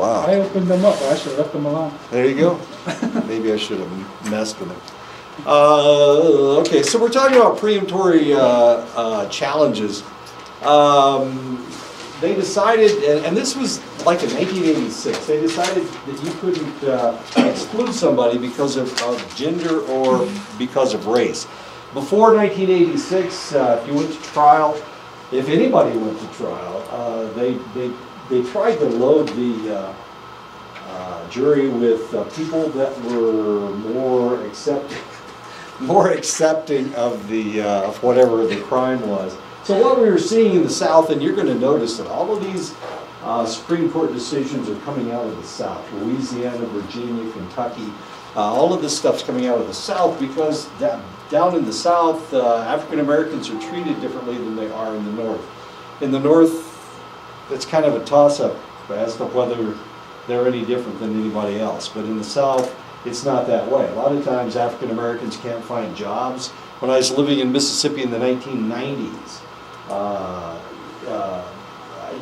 Wow. I opened them up. I should have left them alone. There you go. Maybe I should have messed with it. Okay, so we're talking about preemptory challenges. They decided, and this was like in 1986, they decided that you couldn't exclude somebody because of gender or because of race. Before 1986, if you went to trial, if anybody went to trial, they tried to load the jury with people that were more accepting of the of whatever the crime was. So what we were seeing in the South, and you're going to notice that all of these Supreme Court decisions are coming out of the South, Louisiana, Virginia, Kentucky, all of this stuff's coming out of the South because down in the South, African Americans are treated differently than they are in the North. In the North, it's kind of a toss-up as to whether they're any different than anybody else. But in the South, it's not that way. A lot of times African Americans can't find jobs. When I was living in Mississippi in the 1990s,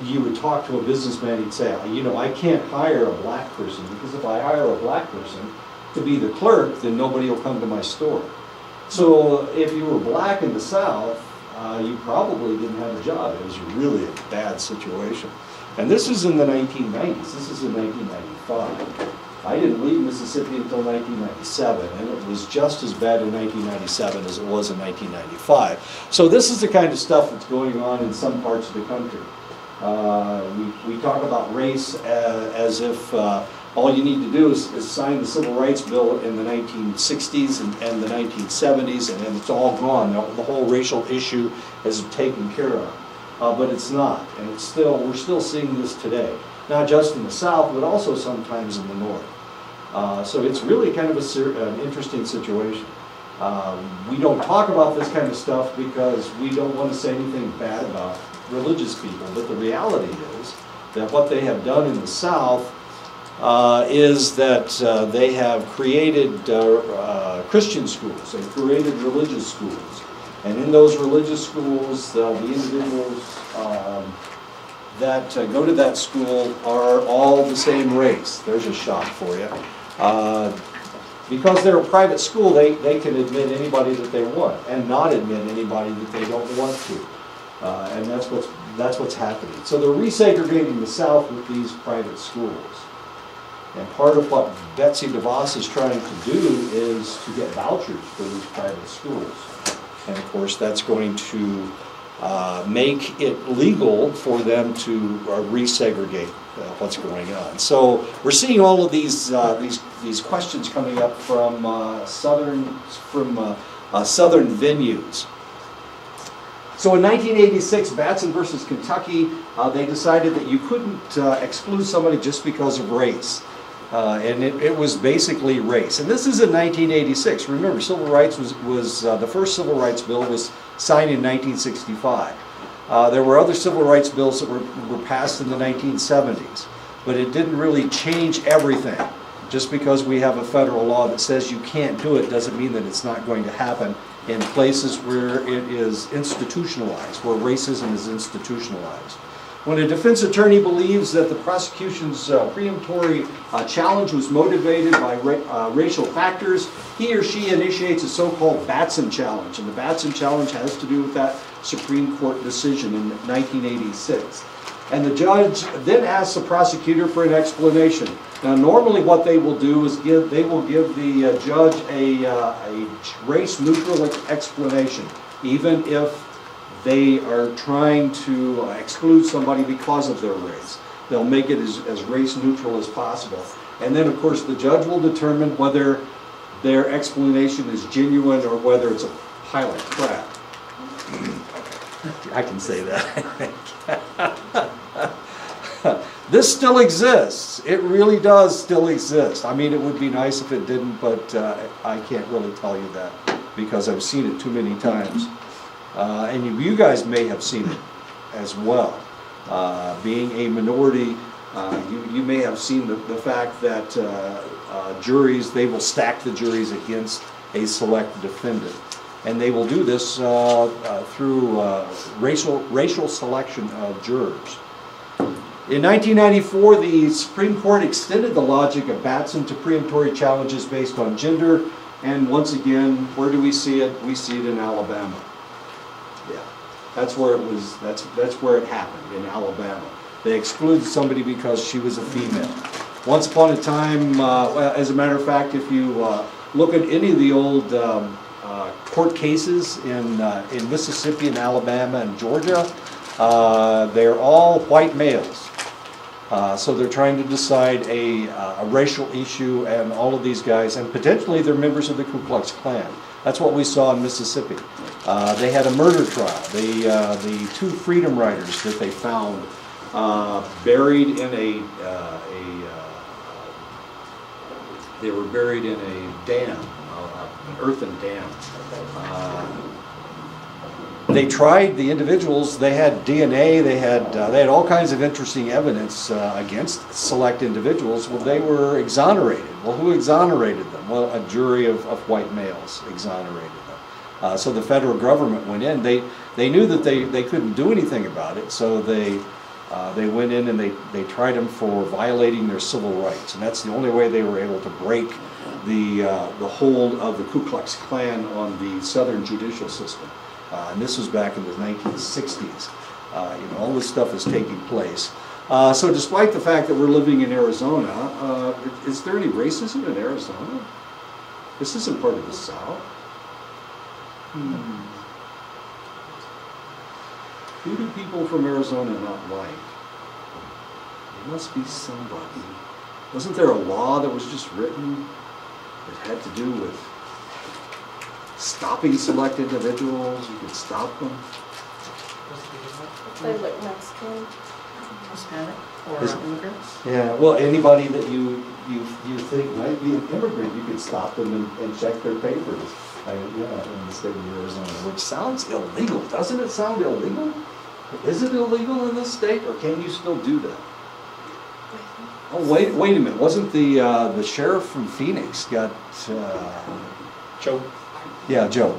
you would talk to a businessman, he'd say, you know, I can't hire a black person because if I hire a black person to be the clerk, then nobody will come to my store. So if you were black in the South, you probably didn't have a job. It was really a bad situation. And this is in the 1990s. This is in 1995. I didn't leave Mississippi until 1997, and it was just as bad in 1997 as it was in 1995. So this is the kind of stuff that's going on in some parts of the country. We talk about race as if all you need to do is sign the Civil Rights Bill in the 1960s and the 1970s, and then it's all gone. The whole racial issue is taken care of. But it's not, and we're still seeing this today. Not just in the South, but also sometimes in the North. So it's really kind of an interesting situation. We don't talk about this kind of stuff because we don't want to say anything bad about religious people, but the reality is that what they have done in the South is that they have created Christian schools, they've created religious schools, and in those religious schools, the individuals that go to that school are all the same race. There's a shock for you. Because they're a private school, they can admit anybody that they want and not admit anybody that they don't want to. And that's what's happening. So they're resegregating the South with these private schools. And part of what Betsy DeVos is trying to do is to get vouchers for these private schools. And of course, that's going to make it legal for them to resegregate what's going on. So we're seeing all of these questions coming up from southern venues. So in 1986, Batson versus Kentucky, they decided that you couldn't exclude somebody just because of race. And it was basically race. And this is in 1986. Remember, civil rights was the first civil rights bill was signed in 1965. There were other civil rights bills that were passed in the 1970s. But it didn't really change everything. Just because we have a federal law that says you can't do it doesn't mean that it's not going to happen in places where it is institutionalized, where racism is institutionalized. When a defense attorney believes that the prosecution's preemptory challenge was motivated by racial factors, he or she initiates a so-called Batson challenge. And the Batson challenge has to do with that Supreme Court decision in 1986. And the judge then asks the prosecutor for an explanation. Now, normally what they will do is give the judge a race-neutral explanation, even if they are trying to exclude somebody because of their race. They'll make it as race-neutral as possible. And then, of course, the judge will determine whether their explanation is genuine or whether it's a pile of crap. I can say that. This still exists. It really does still exist. I mean, it would be nice if it didn't, but I can't really tell you that because I've seen it too many times. And you guys may have seen it as well. Being a minority, you may have seen the fact that juries, they will stack the juries against a select defendant. And they will do this through racial selection of jurors. In 1994, the Supreme Court extended the logic of Batson to preemptory challenges based on gender. And once again, where do we see it? We see it in Alabama. Yeah, that's where it was. That's where it happened, in Alabama. They excluded somebody because she was a female. Once upon a time, as a matter of fact, if you look at any of the old court cases in Mississippi and Alabama and Georgia, they're all white males. So they're trying to decide a racial issue, and all of these guys, and potentially they're members of the Ku Klux Klan. That's what we saw in Mississippi. They had a murder trial. The two freedom riders that they found buried in they were buried in a dam, an earthen dam. They tried the individuals. They had DNA. They had all kinds of interesting evidence against select individuals. Well, they were exonerated. Well, who exonerated them? Well, a jury of white males exonerated them. So the federal government went in. They knew that they couldn't do anything about it. So they went in and they tried them for violating their civil rights, and that's the only way they were able to break the hold of the Ku Klux Klan on the Southern judicial system. And this was back in the 1960s. All this stuff is taking place. So despite the fact that we're living in Arizona, is there any racism in Arizona? This isn't part of the South. Who do people from Arizona not like? There must be somebody. Wasn't there a law that was just written that had to do with stopping select individuals? You could stop them. They look Mexican. Hispanic or immigrants? Yeah, well, anybody that you think might be an immigrant, you could stop them and check their papers. In the state of Arizona, which sounds illegal. Doesn't it sound illegal? Is it illegal in this state, or can you still do that? Oh, wait a minute. Wasn't the sheriff from Phoenix got... Joe. Yeah, Joe.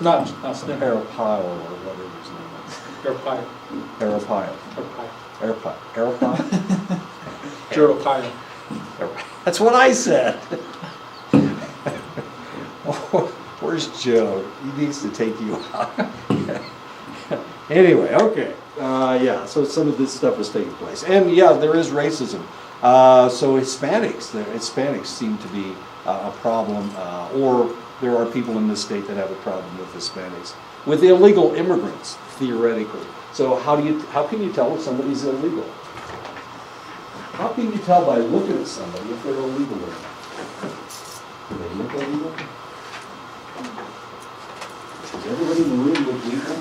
Not Slim. Arapile or whatever his name is. Arapile. Arapile. Arapile. That's what I said. Where's Joe? He needs to take you out. Anyway, okay. So some of this stuff is taking place. And yeah, there is racism. So Hispanics seem to be a problem, or there are people in this state that have a problem with Hispanics. With illegal immigrants, theoretically. So how can you tell if somebody's illegal? How can you tell by looking at somebody if they're illegal or not? Do they look illegal? Does everybody in the room look legal?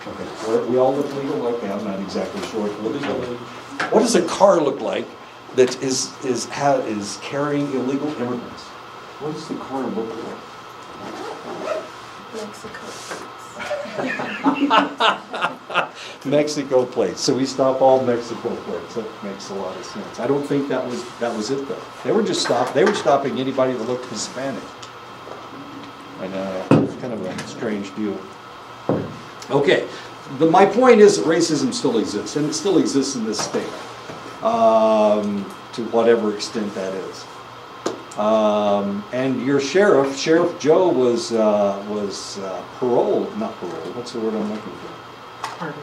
Okay, we all look legal? Okay, I'm not exactly sure. What does a car look like that is carrying illegal immigrants? What does the car look like? Mexico plates. So we stop all Mexico plates. That makes a lot of sense. I don't think that was it though. They were stopping anybody that looked Hispanic. I know, it's kind of a strange deal. Okay, my point is that racism still exists, and it still exists in this state, to whatever extent that is. And your Sheriff Joe was paroled, not paroled, what's the word I'm looking for?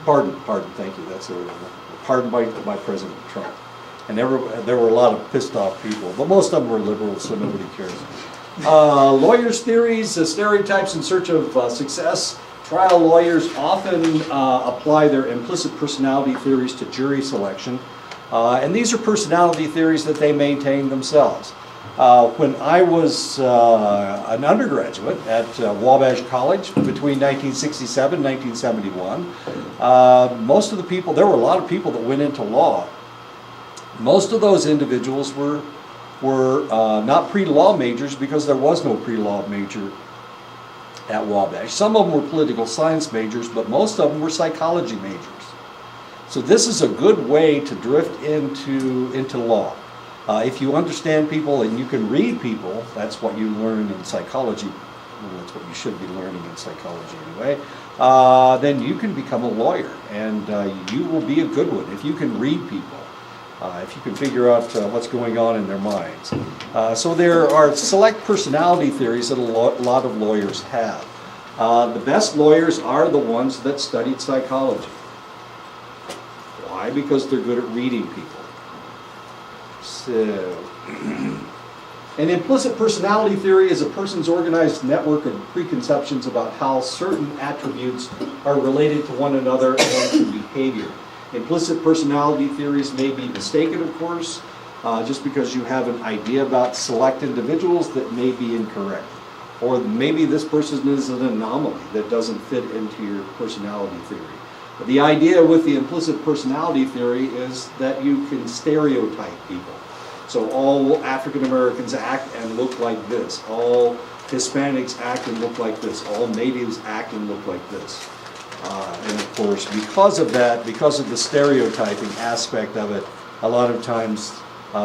Pardon, thank you, that's the word I'm looking for. Pardoned by President Trump. And there were a lot of pissed off people, but most of them were liberals, so nobody cares. Lawyers' theories, stereotypes in search of success. Trial lawyers often apply their implicit personality theories to jury selection. And these are personality theories that they maintain themselves. When I was an undergraduate at Wabash College between 1967 and 1971, most of the people, there were a lot of people that went into law. Most of those individuals were not pre-law majors because there was no pre-law major at Wabash. Some of them were political science majors, but most of them were psychology majors. So this is a good way to drift into law. If you understand people and you can read people, that's what you learn in psychology. Well, that's what you should be learning in psychology anyway. then you can become a lawyer, and you will be a good one if you can read people, if you can figure out what's going on in their minds. So there are select personality theories that a lot of lawyers have. The best lawyers are the ones that studied psychology. Why? Because they're good at reading people. So, an implicit personality theory is a person's organized network of preconceptions about how certain attributes are related to one another and to behavior. Implicit personality theories may be mistaken, of course, just because you have an idea about select individuals that may be incorrect. Or maybe this person is an anomaly that doesn't fit into your personality theory. But the idea with the implicit personality theory is that you can stereotype people. So all African Americans act and look like this. All Hispanics act and look like this. All natives act and look like this. And of course, because of that, because of the stereotyping aspect of it, a lot of times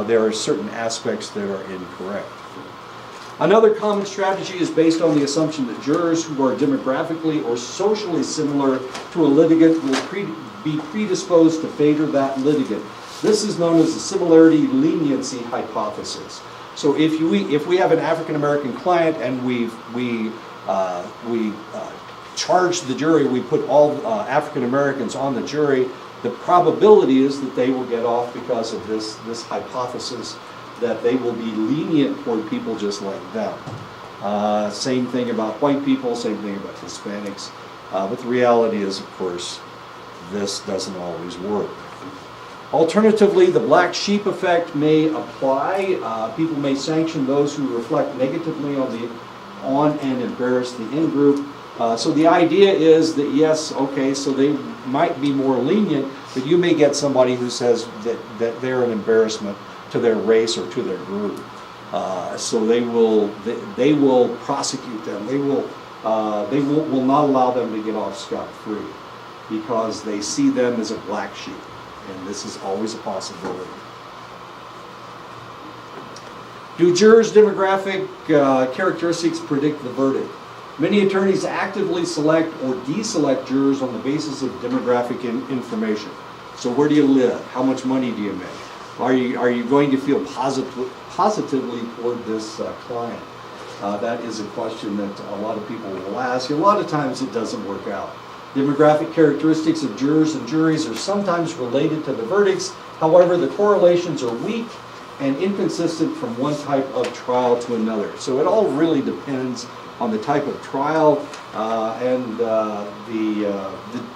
there are certain aspects that are incorrect. Another common strategy is based on the assumption that jurors who are demographically or socially similar to a litigant will be predisposed to favor that litigant. This is known as the Similarity Leniency hypothesis. So if we have an African American client and we charge the jury, we put all African Americans on the jury, the probability is that they will get off because of this hypothesis that they will be lenient toward people just like them. Same thing about white people, same thing about Hispanics. But the reality is, of course, this doesn't always work. Alternatively, the black sheep effect may apply. People may sanction those who reflect negatively on and embarrass the in-group. So the idea is that, yes, okay, so they might be more lenient, but you may get somebody who says that they're an embarrassment to their race or to their group. So they will prosecute them. They will not allow them to get off scot-free because they see them as a black sheep, and this is always a possibility. Do jurors' demographic characteristics predict the verdict? Many attorneys actively select or deselect jurors on the basis of demographic information. So where do you live? How much money do you make? Are you going to feel positively toward this client? That is a question that a lot of people will ask. A lot of times it doesn't work out. Demographic characteristics of jurors and juries are sometimes related to the verdicts. However, the correlations are weak and inconsistent from one type of trial to another. So it all really depends on the type of trial and the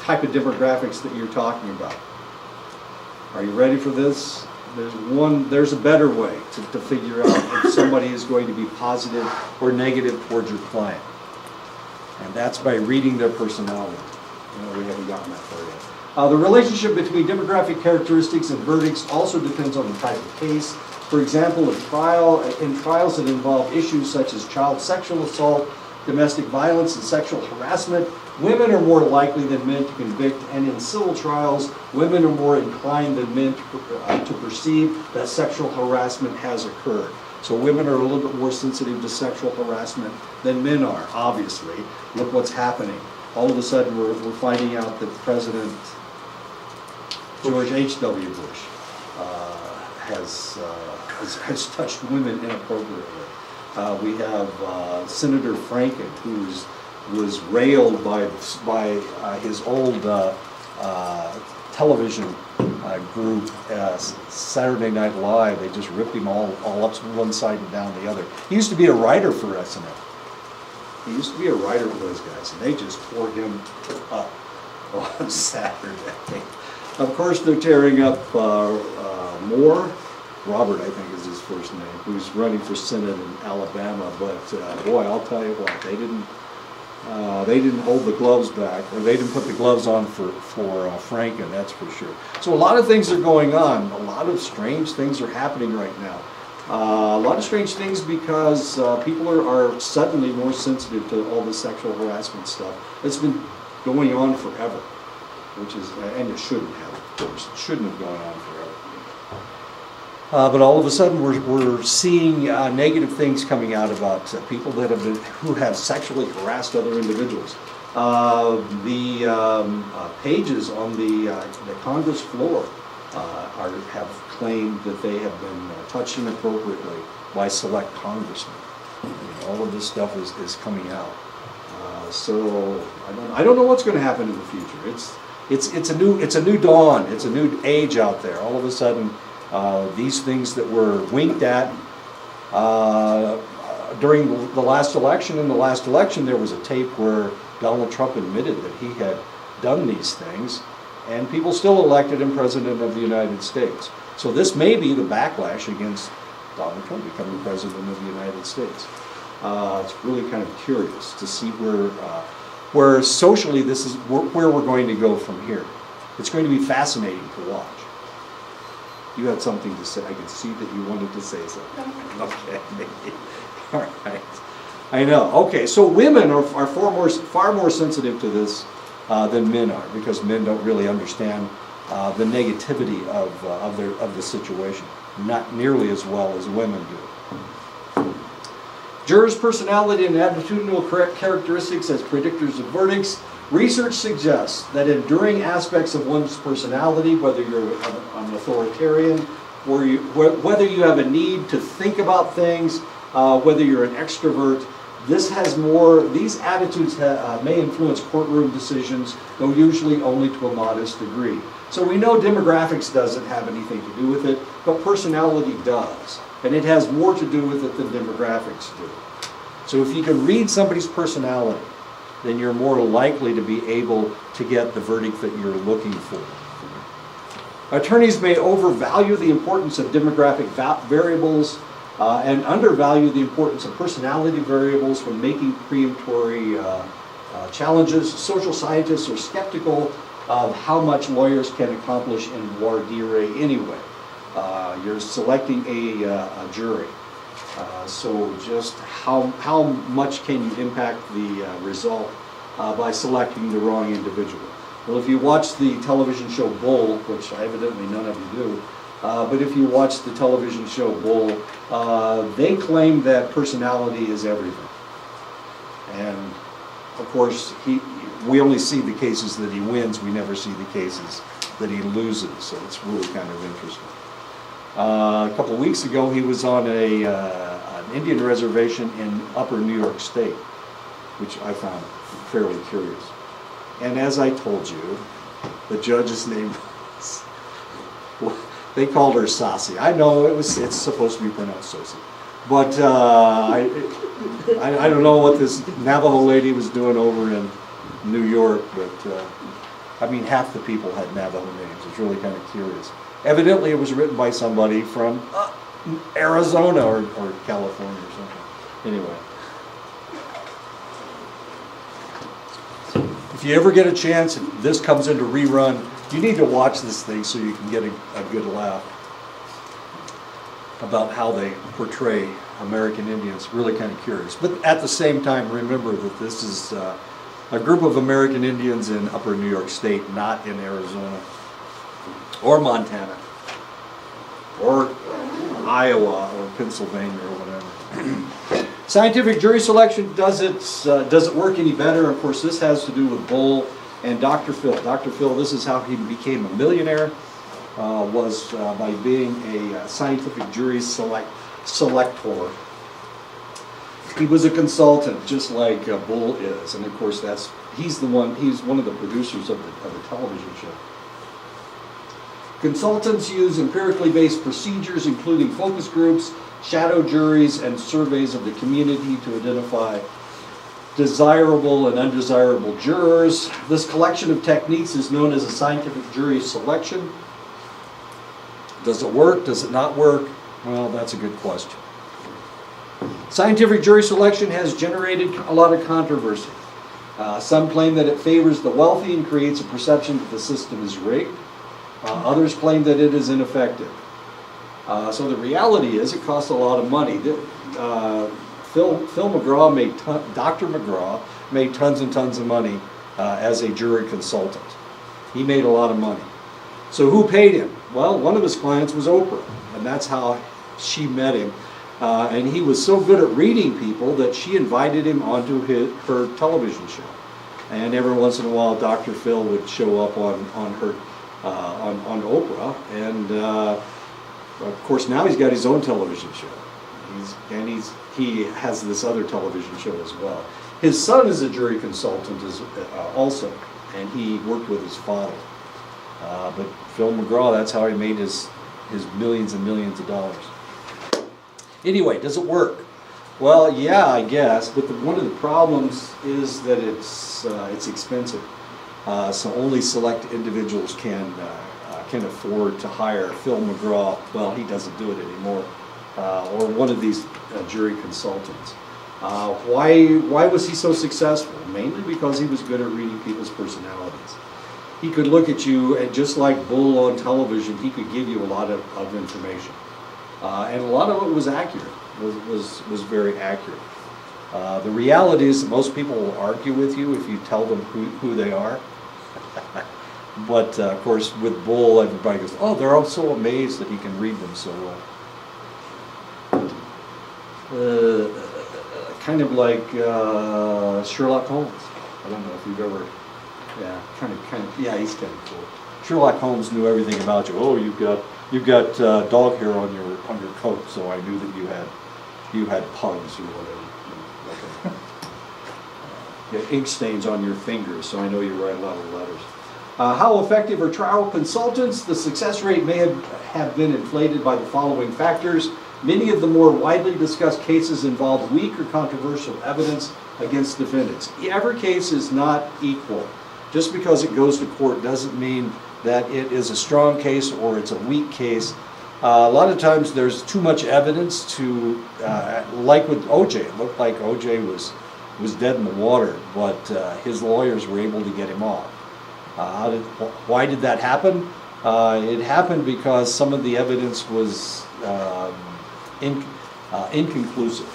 type of demographics that you're talking about. Are you ready for this? There's a better way to figure out if somebody is going to be positive or negative towards your client. And that's by reading their personality. We haven't gotten that far yet. The relationship between demographic characteristics and verdicts also depends on the type of case. For example, in trials that involve issues such as child sexual assault, domestic violence, and sexual harassment, women are more likely than men to convict, and in civil trials, women are more inclined than men to perceive that sexual harassment has occurred. So women are a little bit more sensitive to sexual harassment than men are, obviously. Look what's happening. All of a sudden, we're finding out that President George H.W. Bush has touched women inappropriately. We have Senator Franken, who was railed by his old television group, Saturday Night Live. They just ripped him all up one side and down the other. He used to be a writer for SNL. He used to be a writer for those guys, and they just tore him up on Saturday. Of course, they're tearing up Moore. Robert, I think, is his first name, who's running for Senate in Alabama. But boy, I'll tell you what, they didn't hold the gloves back, or they didn't put the gloves on for Franken, that's for sure. So a lot of things are going on. A lot of strange things are happening right now. A lot of strange things because people are suddenly more sensitive to all the sexual harassment stuff. It's been going on forever, which is, and it shouldn't have, of course. It shouldn't have gone on forever. But all of a sudden, we're seeing negative things coming out about people who have sexually harassed other individuals. Pages on the Congress floor have claimed that they have been touched inappropriately by select congressmen. All of this stuff is coming out. So I don't know what's going to happen in the future. It's a new dawn. It's a new age out there. All of a sudden, these things that were winked at during the last election. In the last election, there was a tape where Donald Trump admitted that he had done these things, and people still elected him president of the United States. So this may be the backlash against Donald Trump becoming president of the United States. It's really kind of curious to see where socially this is where we're going to go from here. It's going to be fascinating to watch. You had something to say. I can see that you wanted to say something. Okay. All right. I know. Okay, so women are far more sensitive to this than men are, because men don't really understand the negativity of the situation, not nearly as well as women do. Jurors' personality and attitudinal characteristics as predictors of verdicts. Research suggests that enduring aspects of one's personality, whether you're an authoritarian, or whether you have a need to think about things, whether you're an extrovert, these attitudes may influence courtroom decisions, though usually only to a modest degree. So we know demographics doesn't have anything to do with it, but personality does. And it has more to do with it than demographics do. So if you can read somebody's personality, then you're more likely to be able to get the verdict that you're looking for. Attorneys may overvalue the importance of demographic variables and undervalue the importance of personality variables when making preemptory challenges. Social scientists are skeptical of how much lawyers can accomplish in voir dire anyway. You're selecting a jury. So just how much can you impact the result by selecting the wrong individual? Well, if you watch the television show Bull, which evidently none of you do, but if you watch the television show Bull, they claim that personality is everything. And of course, we only see the cases that he wins, we never see the cases that he loses, so it's really kind of interesting. A couple of weeks ago, he was on an Indian reservation in Upper New York State, which I found fairly curious. And as I told you, the judge's name was, they called her Saucy. I know it's supposed to be pronounced Saucy, but I don't know what this Navajo lady was doing over in New York, but I mean, half the people had Navajo names. It's really kind of curious. Evidently, it was written by somebody from Arizona or California or something. Anyway. If you ever get a chance, if this comes into rerun, you need to watch this thing so you can get a good laugh about how they portray American Indians. Really kind of curious. But at the same time, remember that this is a group of American Indians in Upper New York State, not in Arizona or Montana or Iowa or Pennsylvania or whatever. Scientific jury selection, does it work any better? Of course, this has to do with Bull and Dr. Phil. Dr. Phil, this is how he became a millionaire, was by being a scientific jury selector. He was a consultant, just like Bull is, and of course he's one of the producers of the television show. Consultants use empirically based procedures, including focus groups, shadow juries, and surveys of the community to identify desirable and undesirable jurors. This collection of techniques is known as a scientific jury selection. Does it work? Does it not work? Well, that's a good question. Scientific jury selection has generated a lot of controversy. Some claim that it favors the wealthy and creates a perception that the system is rigged. Others claim that it is ineffective. So the reality is it costs a lot of money. Dr. McGraw made tons and tons of money as a jury consultant. He made a lot of money. So who paid him? Well, one of his clients was Oprah, and that's how she met him. And he was so good at reading people that she invited him onto her television show. And every once in a while, Dr. Phil would show up on her, on Oprah, and of course now he's got his own television show. He has this other television show as well. His son is a jury consultant also, and he worked with his father. But Phil McGraw, that's how he made his millions and millions of dollars. Anyway, does it work? Well, yeah, I guess, but one of the problems is that it's expensive. So only select individuals can afford to hire Phil McGraw. Well, he doesn't do it anymore, or one of these jury consultants. Why was he so successful? Mainly because he was good at reading people's personalities. He could look at you, and just like Bull on television, he could give you a lot of information. And a lot of it was accurate, was very accurate. The reality is that most people will argue with you if you tell them who they are. But of course, with Bull, everybody goes, oh, they're all so amazed that he can read them so well. Kind of like Sherlock Holmes. I don't know if you've ever, yeah, yeah, he's kind of cool. Sherlock Holmes knew everything about you. Oh, you've got dog hair on your coat, so I knew that you had pugs or whatever. You have ink stains on your fingers, so I know you write a lot of letters. How effective are trial consultants? The success rate may have been inflated by the following factors. Many of the more widely discussed cases involve weak or controversial evidence against defendants. Every case is not equal. Just because it goes to court doesn't mean that it is a strong case or it's a weak case. A lot of times there's too much evidence to, like with OJ, it looked like OJ was dead in the water, but his lawyers were able to get him off. Why did that happen? It happened because some of the evidence was inconclusive.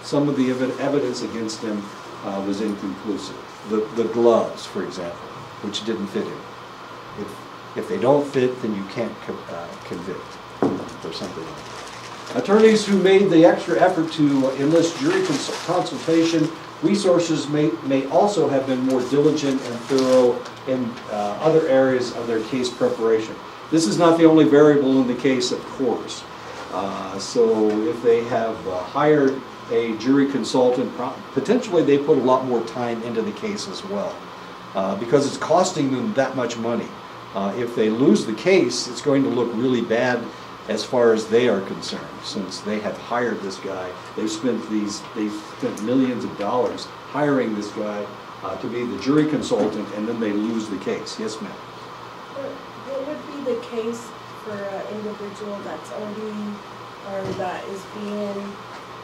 Some of the evidence against him was inconclusive. The gloves, for example, which didn't fit him. If they don't fit, then you can't convict or something like that. Attorneys who made the extra effort to enlist jury consultation resources may also have been more diligent and thorough in other areas of their case preparation. This is not the only variable in the case, of course. So if they have hired a jury consultant, potentially they put a lot more time into the case as well, because it's costing them that much money. If they lose the case, it's going to look really bad as far as they are concerned, since they have hired this guy. They've spent millions of dollars hiring this guy to be the jury consultant, and then they lose the case. Yes, ma'am. What would be the case for an individual that's already, or that is being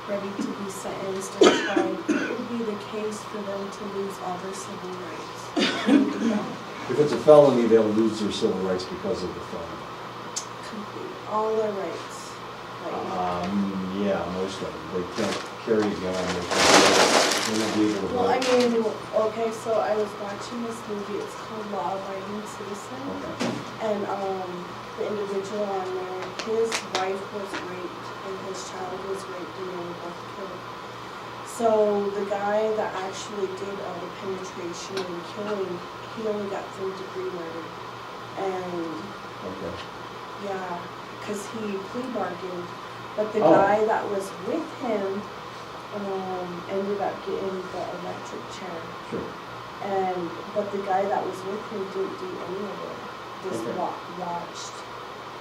ready to be sentenced or tried? What would be the case for them to lose all their civil rights? If it's a felony, they'll lose their civil rights because of the felony. All their rights. Yeah, most of them. They can't carry a gun. They won't be able to Well, I vote. mean, okay, so I was watching this movie. It's called Law Abiding Citizen. Okay. And the individual on there, his wife was raped and his child was raped and they were both killed. So the guy that actually did all the penetration and killing, he only got 3rd-degree murder. And Okay. yeah, because he plea bargained. But the Oh. guy that was with him ended up getting the electric chair. Sure. But the guy that was with him didn't do any of it. Just Okay. watched.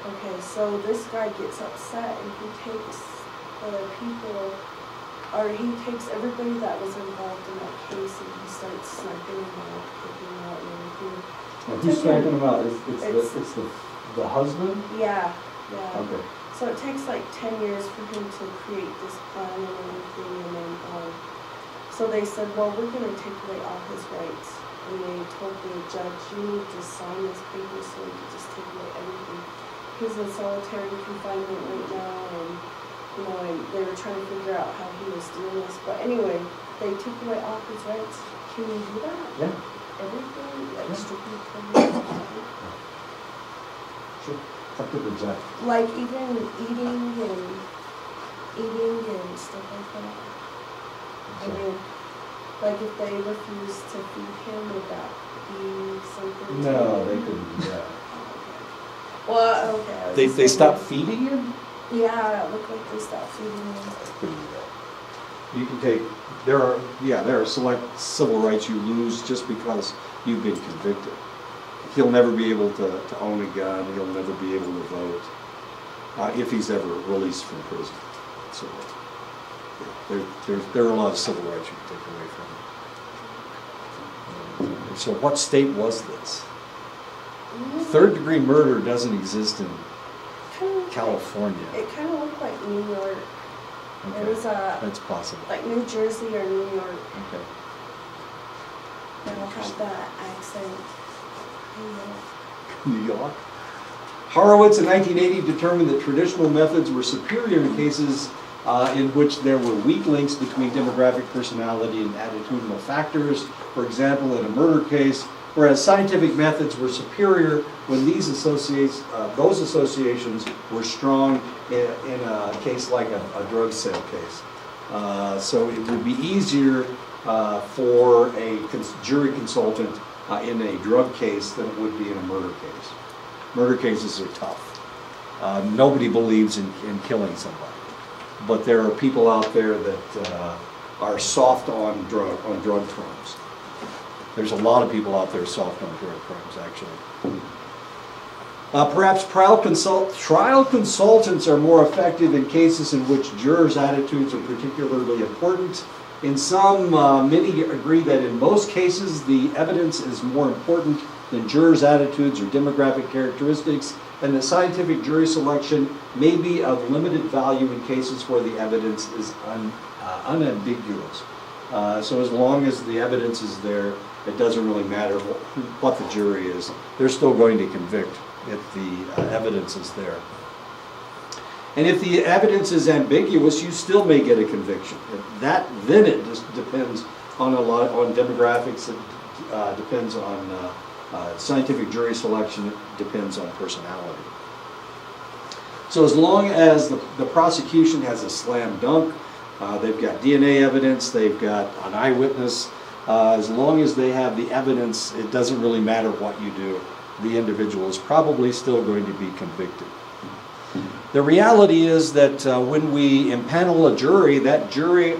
Okay, so this guy gets upset and he takes the people, or he takes everybody that was involved in that case and he starts sniping them out, picking them out and everything. Now, who's sniping them out? It's the husband? Yeah, yeah. Okay. So it takes like 10 years for him to create this plan and everything, and then, so they said, well, we're gonna take away all his rights. And they told the judge, you need to sign this paper so we can just take away everything. He's in solitary confinement right now, and, and they were trying to figure out how he was doing this. But anyway, they took away all his rights. Can you do that? Yeah. Everything, like Yeah. strictly criminal. Sure. Up to the judge. Like even eating and stuff like that. I mean, Like if they refuse to feed him, would that be something? No, they couldn't do that. Well, okay. I was They just stopped thinking- feeding him? Yeah, it looked like they stopped feeding him. Couldn't do that. You can take, there are select civil rights you lose just because you've been convicted. He'll never be able to own a gun, he'll never be able to vote, if he's ever released from prison. So, there are a lot of civil rights you can take away from him. So what state was this? Third-degree murder doesn't exist in California. It kind of looked like New York. Okay, It was that's possible. like New Jersey or New York. Okay. They all have that accent. New York. Horowitz in 1980 determined that traditional methods were superior in cases in which there were weak links between demographic, personality, and attitudinal factors. For example, in a murder case, whereas scientific methods were superior when those associations were strong in a case like a drug sale case. So it would be easier for a jury consultant in a drug case than it would be in a murder case. Murder cases are tough. Nobody believes in killing somebody. But there are people out there that are soft on drug crimes. There's a lot of people out there soft on drug crimes, actually. Perhaps trial consultants are more effective in cases in which jurors' attitudes are particularly important. In some, many agree that in most cases the evidence is more important than jurors' attitudes or demographic characteristics, and that scientific jury selection may be of limited value in cases where the evidence is unambiguous. So as long as the evidence is there, it doesn't really matter what the jury is. They're still going to convict if the evidence is there. And if the evidence is ambiguous, you still may get a conviction. Then it just depends on demographics. It depends on scientific jury selection. It depends on personality. So as long as the prosecution has a slam dunk, they've got DNA evidence, they've got an eyewitness. As long as they have the evidence, it doesn't really matter what you do. The individual is probably still going to be convicted. The reality is that when we impanel a jury, that jury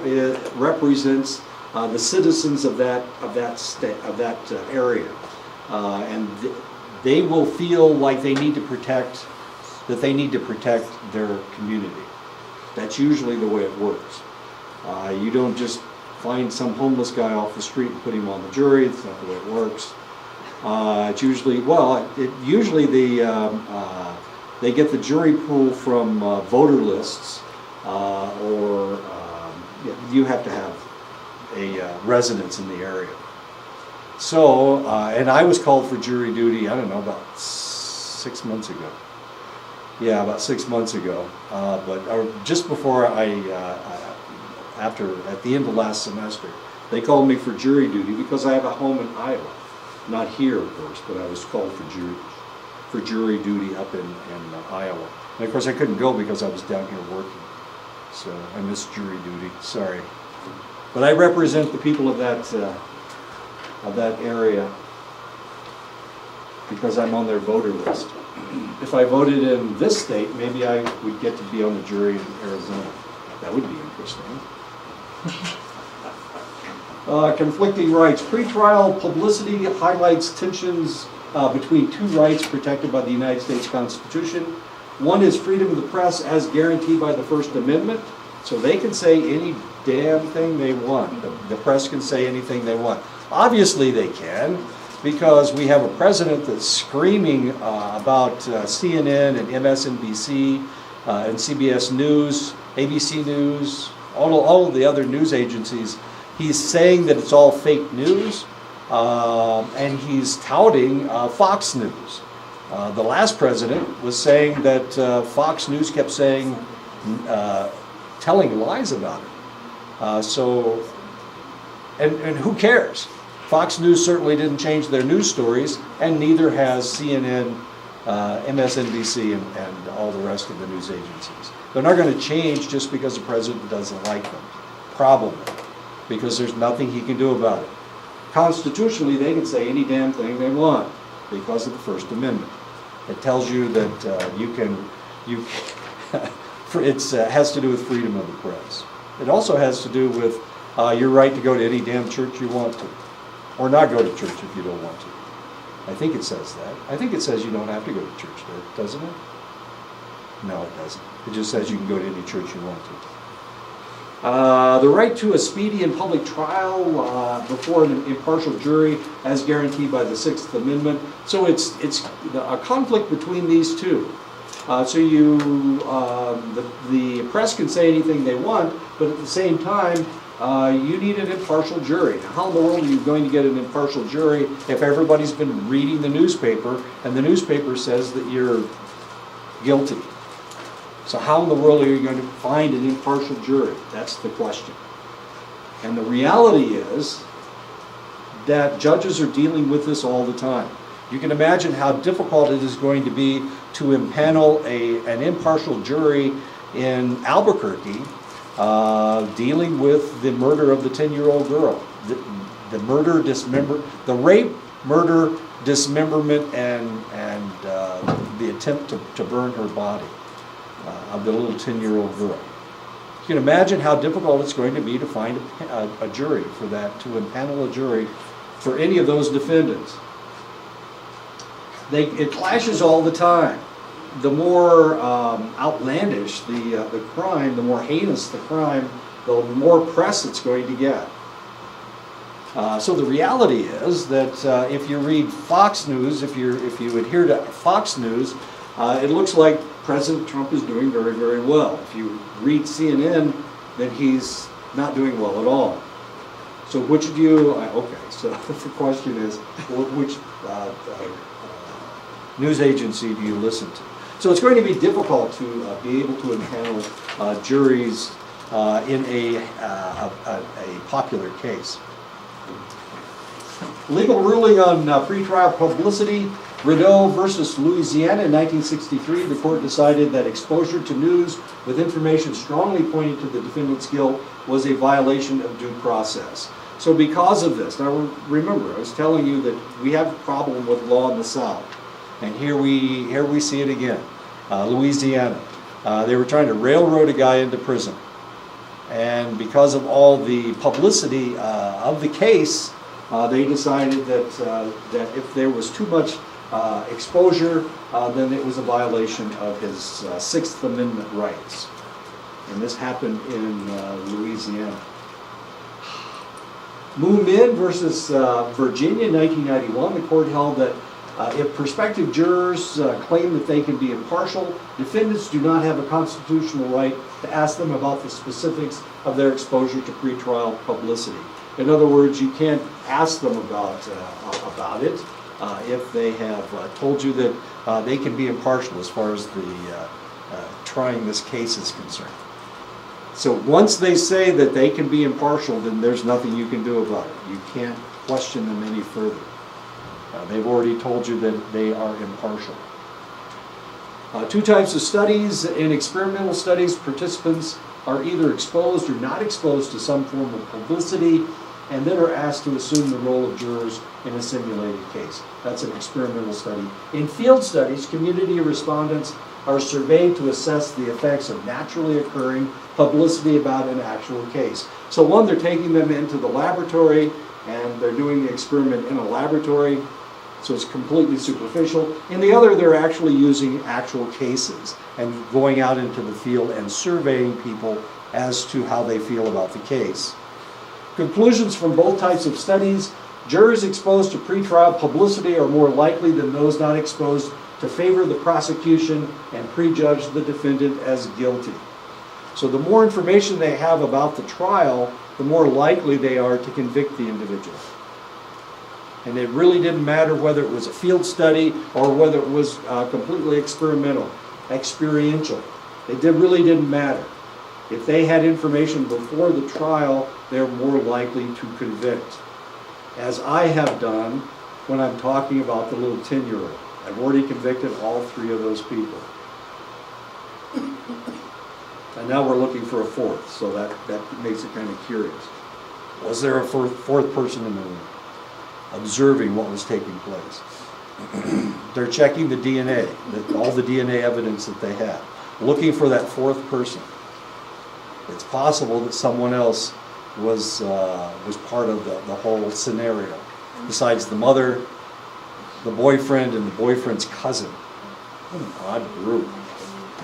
represents the citizens of that area, and they will feel like they need to protect their community. That's usually the way it works. You don't just find some homeless guy off the street and put him on the jury. It's not the way it works. It's usually they get the jury pool from voter lists, or you have to have a residence in the area. So, and I was called for jury duty, I don't know, about 6 months ago. Yeah, about 6 months ago. But just before at the end of last semester, they called me for jury duty because I have a home in Iowa. Not here, of course, but I was called for jury duty up in Iowa. And of course I couldn't go because I was down here working. So I missed jury duty, sorry. But I represent the people of that area because I'm on their voter list. If I voted in this state, maybe I would get to be on the jury in Arizona. That would be interesting. Conflicting rights. Pretrial publicity highlights tensions between two rights protected by the United States Constitution. One is freedom of the press as guaranteed by the First Amendment. So they can say any damn thing they want. The press can say anything they want. Obviously they can, because we have a president that's screaming about CNN and MSNBC and CBS News, ABC News, all of the other news agencies. He's saying that it's all fake news, and he's touting Fox News. The last president was saying that Fox News kept saying, telling lies about it. And who cares? Fox News certainly didn't change their news stories, and neither has CNN, MSNBC, and all the rest of the news agencies. They're not going to change just because the president doesn't like them, probably. because there's nothing he can do about it. Constitutionally, they can say any damn thing they want because of the First Amendment. It tells you that it has to do with freedom of the press. It also has to do with your right to go to any damn church you want to, or not go to church if you don't want to. I think it says that. I think it says you don't have to go to church there, doesn't it? No, it doesn't. It just says you can go to any church you want to. The right to a speedy and public trial before an impartial jury as guaranteed by the Sixth Amendment. So it's a conflict between these two. The press can say anything they want, but at the same time, you need an impartial jury. How in the world are you going to get an impartial jury if everybody's been reading the newspaper and the newspaper says that you're guilty? So how in the world are you going to find an impartial jury? That's the question. And the reality is that judges are dealing with this all the time. You can imagine how difficult it is going to be to impanel an impartial jury in Albuquerque dealing with the murder of the 10-year-old girl. The rape, murder, dismemberment, and the attempt to burn her body of the little 10-year-old girl. You can imagine how difficult it's going to be to find a jury for that, to impanel a jury for any of those defendants. It clashes all the time. The more outlandish the crime, the more heinous the crime, the more press it's going to get. So the reality is that if you read Fox News, if you adhere to Fox News, it looks like President Trump is doing very, very well. If you read CNN, then he's not doing well at all. So which do you, okay, so the question is, which news agency do you listen to? So it's going to be difficult to be able to impanel juries in a popular case. Legal ruling on pretrial publicity. Rideau versus Louisiana in 1963, the court decided that exposure to news with information strongly pointing to the defendant's guilt was a violation of due process. So because of this, now remember, I was telling you that we have a problem with law in the South. And here we see it again. Louisiana. They were trying to railroad a guy into prison. And because of all the publicity of the case, they decided that if there was too much exposure, then it was a violation of his Sixth Amendment rights. And this happened in Louisiana. Moomin versus Virginia in 1991, the court held that if prospective jurors claim that they can be impartial, defendants do not have a constitutional right to ask them about the specifics of their exposure to pretrial publicity. In other words, you can't ask them about it if they have told you that they can be impartial as far as the trying this case is concerned. So once they say that they can be impartial, then there's nothing you can do about it. You can't question them any further. They've already told you that they are impartial. Two types of studies. In experimental studies, participants are either exposed or not exposed to some form of publicity, and then are asked to assume the role of jurors in a simulated case. That's an experimental study. In field studies, community respondents are surveyed to assess the effects of naturally occurring publicity about an actual case. So one, they're taking them into the laboratory, and they're doing the experiment in a laboratory, so it's completely superficial. In the other, they're actually using actual cases and going out into the field and surveying people as to how they feel about the case. Conclusions from both types of studies: jurors exposed to pretrial publicity are more likely than those not exposed to favor the prosecution and prejudge the defendant as guilty. So the more information they have about the trial, the more likely they are to convict the individual. And it really didn't matter whether it was a field study or whether it was completely experiential. It really didn't matter. If they had information before the trial, they're more likely to convict. As I have done when I'm talking about the little 10-year-old. I've already convicted all three of those people. And now we're looking for a fourth, so that makes it kind of curious. Was there a fourth person in the room observing what was taking place? They're checking the DNA, all the DNA evidence that they have, looking for that fourth person. It's possible that someone else was part of the whole scenario, besides the mother, the boyfriend, and the boyfriend's cousin. What an odd group.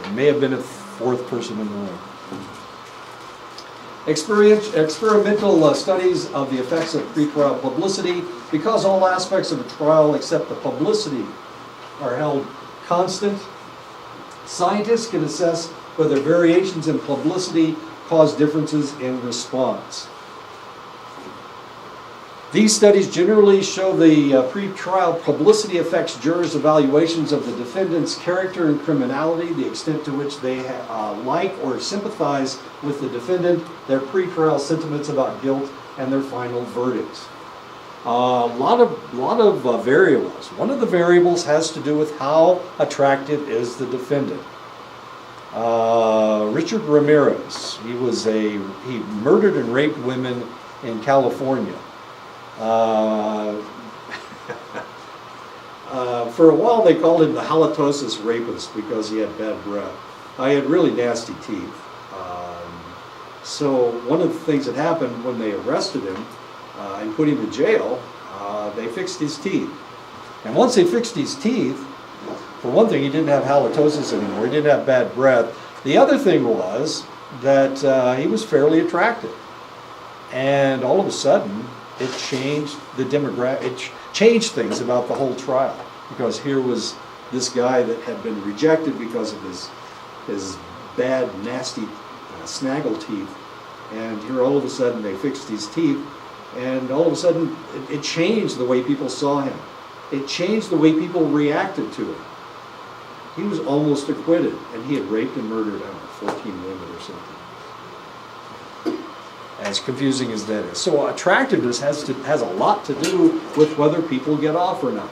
There may have been a fourth person in the room. Experimental studies of the effects of pretrial publicity. Because all aspects of a trial except the publicity are held constant, scientists can assess whether variations in publicity cause differences in response. These studies generally show the pretrial publicity affects jurors' evaluations of the defendant's character and criminality, the extent to which they like or sympathize with the defendant, their pretrial sentiments about guilt, and their final verdicts. A lot of variables. One of the variables has to do with how attractive is the defendant. Richard Ramirez, he murdered and raped women in California. For a while they called him the halitosis rapist because he had bad breath. He had really nasty teeth. So one of the things that happened when they arrested him and put him in jail, they fixed his teeth. And once they fixed his teeth, for one thing, he didn't have halitosis anymore. He didn't have bad breath. The other thing was that he was fairly attractive. And all of a sudden, it changed the it changed things about the whole trial, because here was this guy that had been rejected because of his bad, nasty snaggle teeth, and here all of a sudden they fixed his teeth, and all of a sudden it changed the way people saw him. It changed the way people reacted to him. He was almost acquitted, and he had raped and murdered, I don't know, 14 women or something. As confusing as that is. So attractiveness has a lot to do with whether people get off or not,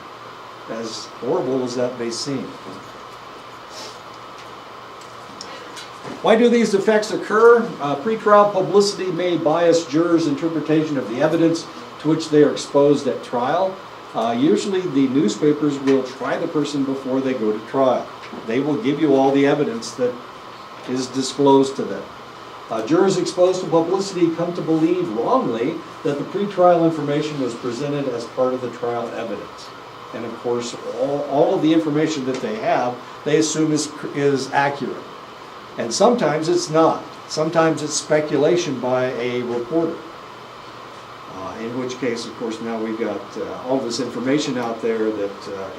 as horrible as that may seem. Why do these effects occur? Pretrial publicity may bias jurors' interpretation of the evidence to which they are exposed at trial. Usually the newspapers will try the person before they go to trial. They will give you all the evidence that is disclosed to them. Jurors exposed to publicity come to believe wrongly that the pretrial information was presented as part of the trial evidence. And of course, all of the information that they have, they assume is accurate. And sometimes it's not. Sometimes it's speculation by a reporter. In which case, of course, now we've got all this information out there that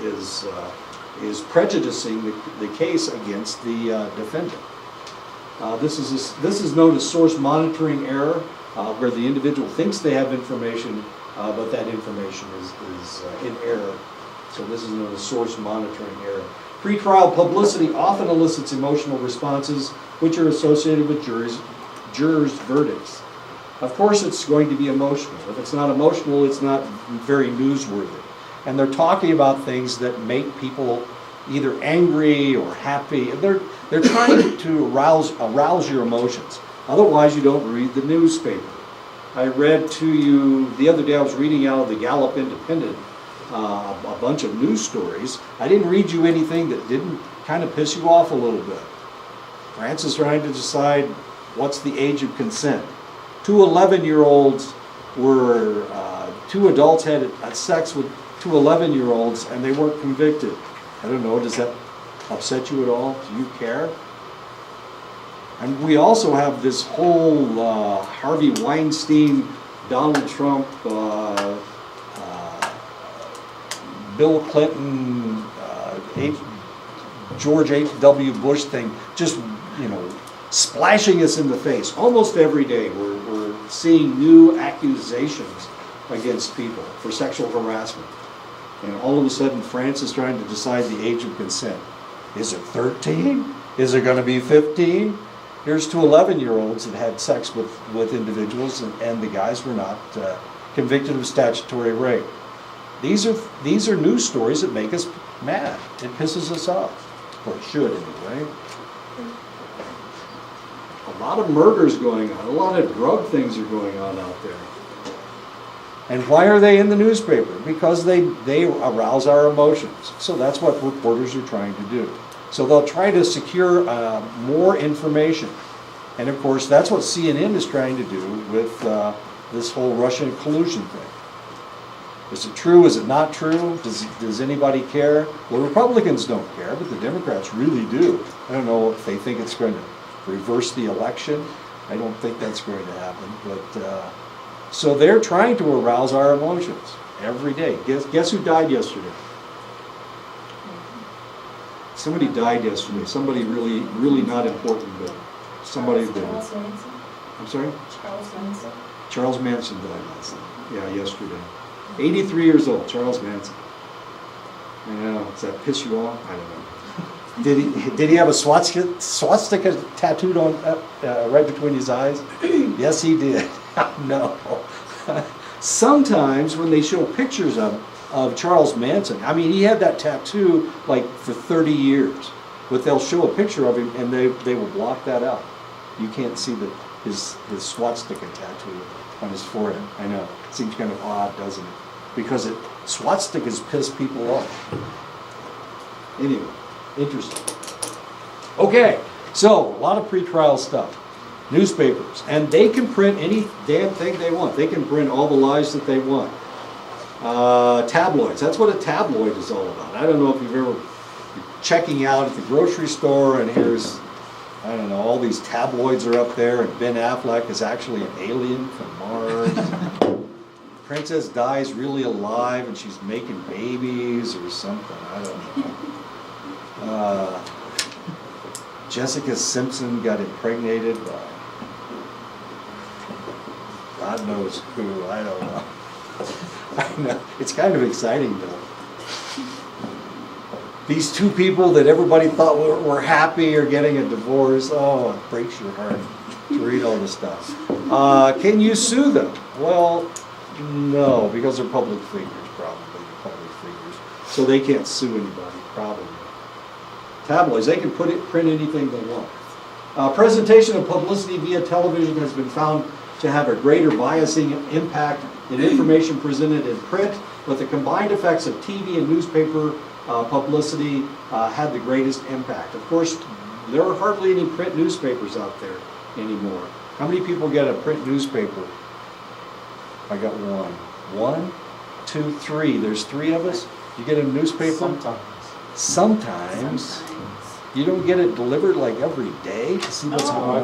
is prejudicing the case against the defendant. This is known as source monitoring error, where the individual thinks they have information, but that information is in error. So this is known as source monitoring error. Pretrial publicity often elicits emotional responses, which are associated with jurors' verdicts. Of course, it's going to be emotional. If it's not emotional, it's not very newsworthy. And they're talking about things that make people either angry or happy. They're trying to arouse your emotions. Otherwise, you don't read the newspaper. I read to you the other day. I was reading out of the Gallup Independent a bunch of news stories. I didn't read you anything that didn't kind of piss you off a little bit. France is trying to decide what's the age of consent. 2 11-year-olds were, 2 adults had sex with 2 11-year-olds, and they weren't convicted. I don't know, does that upset you at all? Do you care? And we also have this whole Harvey Weinstein, Donald Trump, Bill Clinton, George H.W. Bush thing, just, splashing us in the face. Almost every day we're seeing new accusations against people for sexual harassment. And all of a sudden France is trying to decide the age of consent. Is it 13? Is it going to be 15? Here's 2 11-year-olds that had sex with individuals, and the guys were not convicted of statutory rape. These are news stories that make us mad. It pisses us off. Or it should anyway. A lot of murders going on. A lot of drug things are going on out there. And why are they in the newspaper? Because they arouse our emotions. So that's what reporters are trying to do. So they'll try to secure more information. And of course, that's what CNN is trying to do with this whole Russian collusion thing. Is it true? Is it not true? Does anybody care? Well, Republicans don't care, but the Democrats really do. I don't know if they think it's going to reverse the election. I don't think that's going to happen. But so they're trying to arouse our emotions every day. Guess who died yesterday? Somebody died yesterday. Somebody really not important, but somebody that. Charles Manson. I'm sorry? Charles Manson. Charles Manson died last night. Yeah, yesterday. 83 years old, Charles Manson. I know, does that piss you off? I don't know. Did he have a swastika tattooed on right between his eyes? Yes, he did. No. Sometimes when they show pictures of Charles Manson, I mean, he had that tattoo like for 30 years, but they'll show a picture of him and they will block that out. You can't see his swastika tattoo on his forehead. I know. It seems kind of odd, doesn't it? Because swastikas piss people off. Anyway, interesting. Okay, so a lot of pretrial stuff. Newspapers, and they can print any damn thing they want. They can print all the lies that they want. Tabloids, that's what a tabloid is all about. I don't know if you've ever been checking out at the grocery store and here's, I don't know, all these tabloids are up there and Ben Affleck is actually an alien from Mars. Princess Di's really alive and she's making babies or something, I don't know. Jessica Simpson got impregnated by God knows who, I don't know. I know, it's kind of exciting though. These two people that everybody thought were happy are getting a divorce. Oh, it breaks your heart to read all this stuff. Can you sue them? Well, no, because they're public figures, probably. They're public figures. So they can't sue anybody, probably. Tabloids, they can print anything they want. Presentation of publicity via television has been found to have a greater biasing impact than information presented in print, but the combined effects of TV and newspaper publicity had the greatest impact. Of course, there are hardly any print newspapers out there anymore. How many people get a print newspaper? I got one. 1, 2, 3. There's 3 of us. You get a newspaper? Sometimes. You don't get it delivered like every day to see what's going on?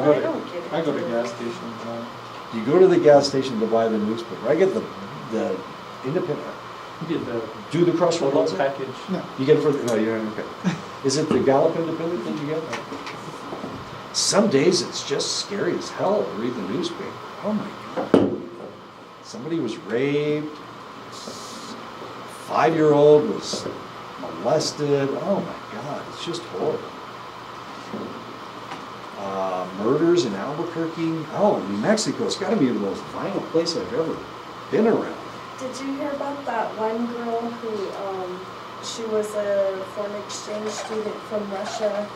I go to gas stations. You go to the gas station to buy the newspaper. I get the independent. You get the Do the crossword little package. No. You get it for no, you don't. Okay. Is it the Gallup Independent that you get? Some days it's just scary as hell to read the newspaper. Oh my God. Somebody was raped. 5-year-old was molested. Oh my God, it's just horrible. Murders in Albuquerque. Oh, New Mexico. It's got to be the most violent place I've ever been around. Did you hear about that one girl who, she was a foreign exchange student from Russia.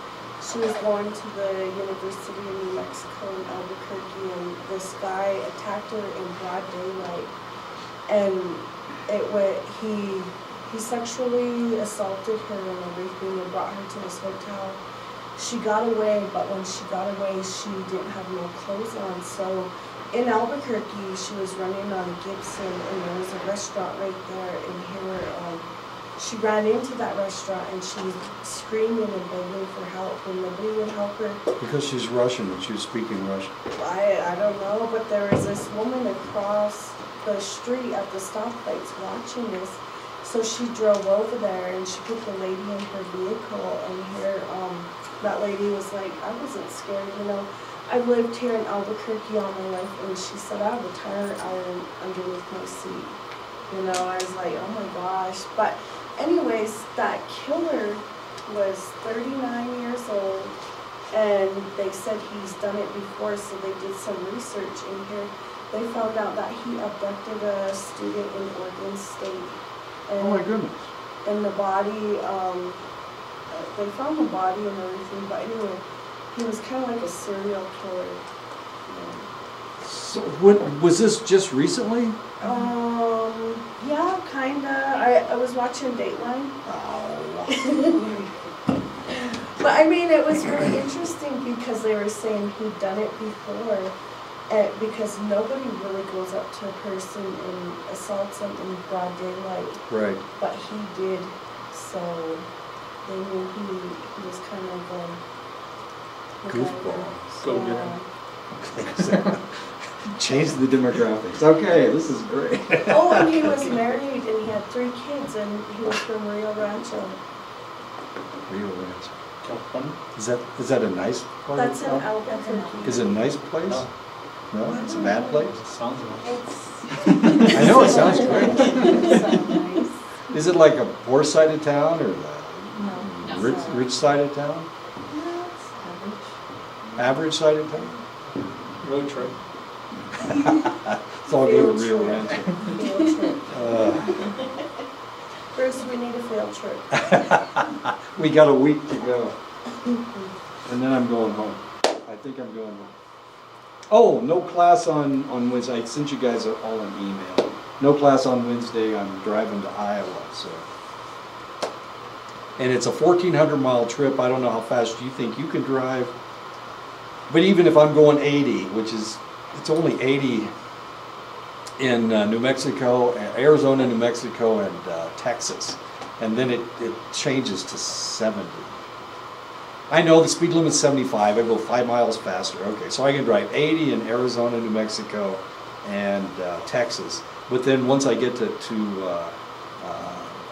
She was going to the University of New Mexico in Albuquerque, and this guy attacked her in broad daylight. And he sexually assaulted her and everything and brought her to this hotel. She got away, but when she got away, she didn't have no clothes on. So in Albuquerque, she was running on Gibson, and there was a restaurant right there. And here, she ran into that restaurant, and she was screaming and begging for help, and nobody would help her. Because she's Russian and she was speaking Russian. I don't know, but there was this woman across the street at the stoplights watching this. So she drove over there, and she put the lady in her vehicle, and here, that lady was like, I wasn't scared, you know. I've lived here in Albuquerque all my life, and she said, I have a tire iron underneath my seat. You know, I was like, oh my gosh. But anyways, that killer was 39 years old, and they said he's done it before, so they did some research in here. They found out that he abducted a student in Oregon State. And Oh my goodness. and the body, they found the body and everything, but anyway, he was kind of like a serial killer. So was this just recently? Yeah, kinda. I was watching Dateline. Oh. But I mean, it was really interesting because they were saying he'd done it before. Because nobody really goes up to a person and assaults them in broad daylight. Right. But he did, so they knew he was kind of a Goofball. Go get him. Change the demographics. Okay, this is great. Oh, and he was married and he had 3 kids and he was from Rio Rancho. Rio Rancho. California? Is that a nice place? That's in Albuquerque. Is it a nice place? No. No, it's a bad place? Sounds nice. It's. I know, it sounds great. It sounds nice. Is it like a poor side of town or No. the rich side of town? No, it's average. Average side of town? Road trip. It's all good Field at Rio trip. Rancho. Field trip. Bruce, we need a field trip. We got a week to go. And then I'm going home. I think I'm going home. Oh, no class on Wednesday. I sent you guys all an email. No class on Wednesday. I'm driving to Iowa, so. And it's a 1,400-mile trip. I don't know how fast you think you can drive. But even if I'm going 80, it's only 80 in New Mexico, Arizona, New Mexico, and Texas. And then it changes to 70. I know the speed limit's 75, I go 5 miles faster. Okay, so I can drive 80 in Arizona, New Mexico, and Texas. But then once I get to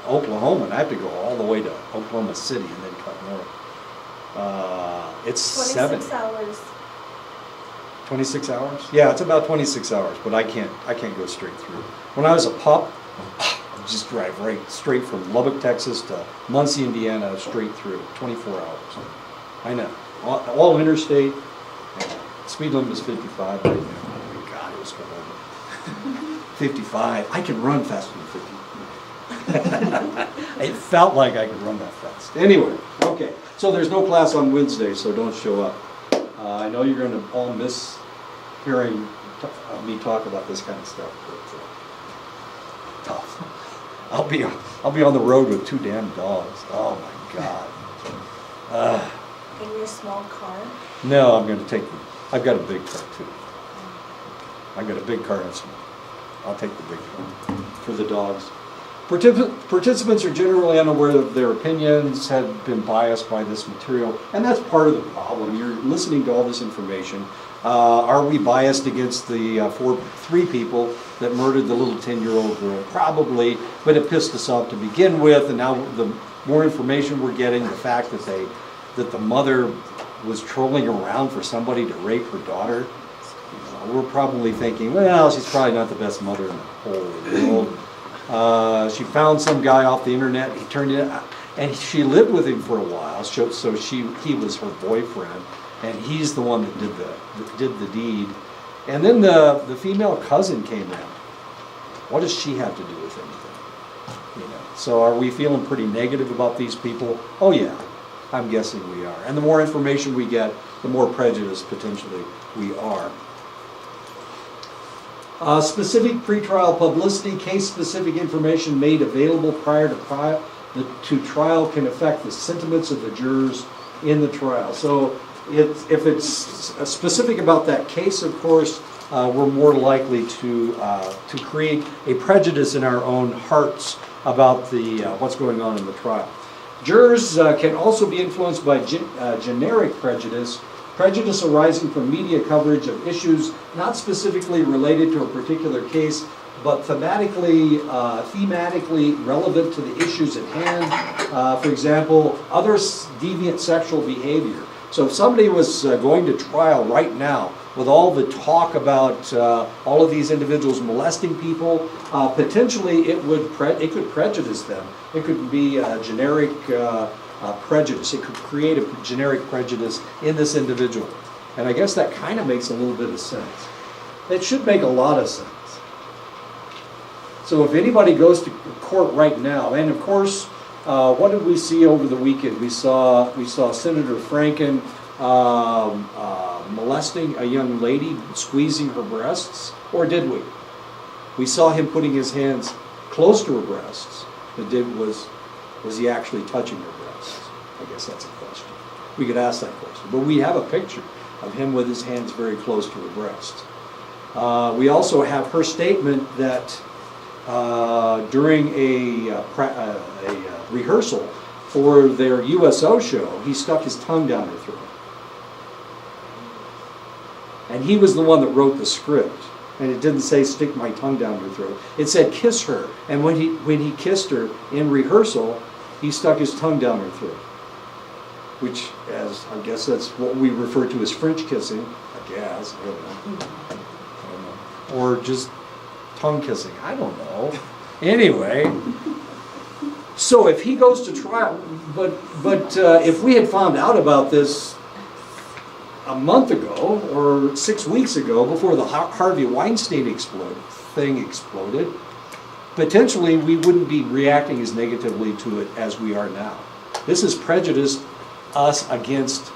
Oklahoma, and I have to go all the way to Oklahoma City and then cut north. It's 26 70. hours. 26 hours? Yeah, it's about 26 hours, but I can't go straight through. When I was a pup, I'd just drive straight from Lubbock, Texas to Muncie, Indiana, straight through, 24 hours. I know, all interstate, speed limit is 55 right now. Oh my God, it was horrible. 55, I can run faster than 50. It felt like I could run that fast. Anyway, okay, so there's no class on Wednesday, so don't show up. I know you're going to all miss hearing me talk about this kind of stuff, but tough. I'll be on the road with 2 damn dogs. Oh my God. In your small car? No, I'm going to take them. I've got a big car too. I've got a big car and small. I'll take the big car for the dogs. Participants are generally unaware of their opinions, have been biased by this material, and that's part of the problem. You're listening to all this information. Are we biased against the 3 people that murdered the little 10-year-old girl? Probably, but it pissed us off to begin with, and now the more information we're getting, the fact that the mother was trolling around for somebody to rape her daughter, we're probably thinking, well, she's probably not the best mother in the whole world. She found some guy off the internet. He turned it, and she lived with him for a while. So he was her boyfriend, and he's the one that did the deed. And then the female cousin came in. What does she have to do with anything? So are we feeling pretty negative about these people? Oh yeah, I'm guessing we are. And the more information we get, the more prejudiced potentially we are. Specific pretrial publicity, case-specific information made available prior to trial can affect the sentiments of the jurors in the trial. So if it's specific about that case, of course, we're more likely to create a prejudice in our own hearts about what's going on in the trial. Jurors can also be influenced by generic prejudice arising from media coverage of issues not specifically related to a particular case, but thematically relevant to the issues at hand. For example, other deviant sexual behavior. So if somebody was going to trial right now with all the talk about all of these individuals molesting people, potentially it could prejudice them. It could be a generic prejudice. It could create a generic prejudice in this individual. And I guess that kind of makes a little bit of sense. It should make a lot of sense. So if anybody goes to court right now, and of course, what did we see over the weekend? We saw Senator Franken molesting a young lady, squeezing her breasts, or did we? We saw him putting his hands close to her breasts, but was he actually touching her breasts? I guess that's a question. We could ask that question. But we have a picture of him with his hands very close to her breasts. We also have her statement that during a rehearsal for their USO show, he stuck his tongue down her throat. And he was the one that wrote the script. And it didn't say stick my tongue down her throat. It said kiss her. And when he kissed her in rehearsal, he stuck his tongue down her throat. Which, as I guess that's what we refer to as French kissing. I guess. I don't know. Or just tongue kissing. I don't know. Anyway. So if he goes to trial, but if we had found out about this a month ago or 6 weeks ago, before the Harvey Weinstein exploded, potentially we wouldn't be reacting as negatively to it as we are now. This has prejudiced us against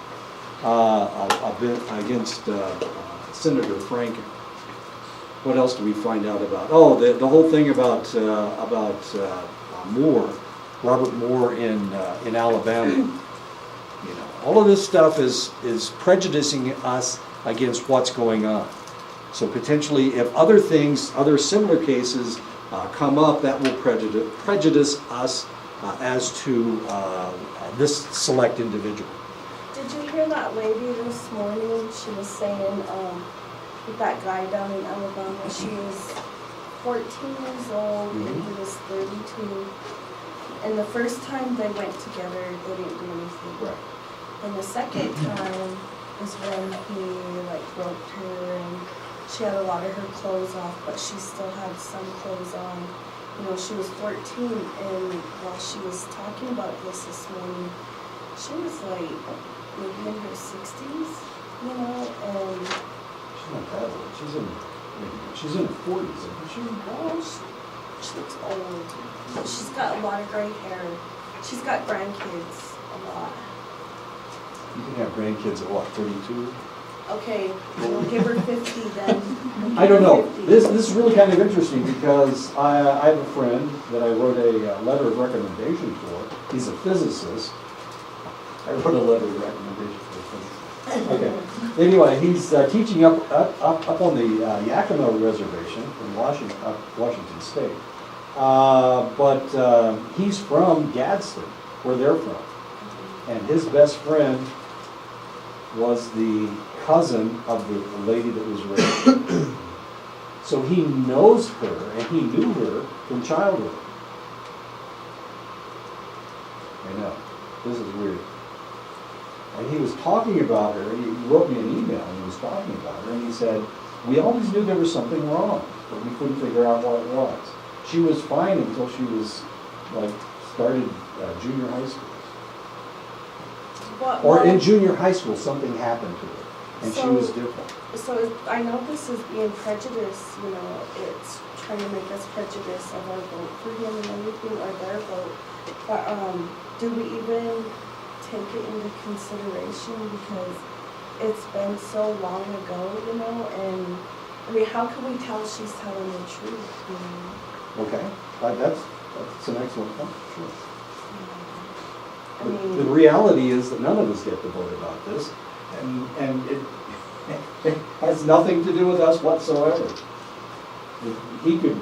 Senator Franken. What else do we find out about? Oh, the whole thing about Moore, Robert Moore in Alabama. You know, all of this stuff is prejudicing us against what's going on. So potentially, if other similar cases come up, that will prejudice us as to this select individual. Did you hear that lady this morning? She was saying with that guy down in Alabama, she was 14 years old and he was 32. And the first time they went together, they didn't do anything. Right. And the second time is when he groped her and she had a lot of her clothes off, but she still had some clothes on. You know, she was 14, and while she was talking about this morning, she was maybe in her 60s, you know, and She's not that old. She's in her 40s, isn't she? well, she looks old. She's got a lot of gray hair. She's got grandkids, a lot. You can have grandkids at what, 32? Okay, we'll give her 50 then. We'll I don't give her know. 50. This is really kind of interesting because I have a friend that I wrote a letter of recommendation for. He's a physicist. I wrote a letter of recommendation for a physicist. Okay. Anyway, he's teaching up on the Yakima Reservation in Washington State. But he's from Gadsden, where they're from. And his best friend was the cousin of the lady that was raped. So he knows her, and he knew her from childhood. I know, this is weird. And he was talking about her, he wrote me an email, and he was talking about her, and he said, we always knew there was something wrong, but we couldn't figure out what it was. She was fine until she was, started junior high school. Or in junior high school, something happened to her, and she was different. So I know this is being prejudiced, you know, it's trying to make us prejudice of our vote for him and everything, or their vote. But do we even take it into consideration because it's been so long ago, you know, and I mean, how can we tell she's telling the truth, you know? Okay, that's an excellent point, sure. I mean, The reality is that none of us get to vote about this, and it has nothing to do with us whatsoever. He could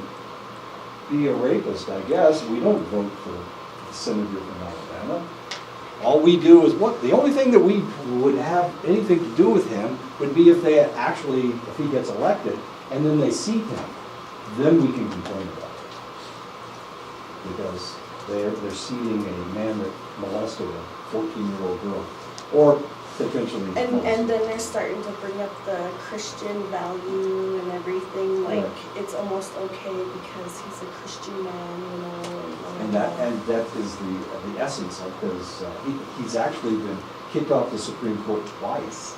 be a rapist, I guess. We don't vote for the senator from Alabama. All we do is the only thing that we would have anything to do with him would be if he gets elected, and then they seat him. Then we can complain about it. Because they're seating a man that molested a 14-year-old girl, or potentially. and then they're starting to bring up the Christian value and everything. Like it's almost okay because he's a Christian man, you know. And that is the essence of his. He's actually been kicked off the Supreme Court twice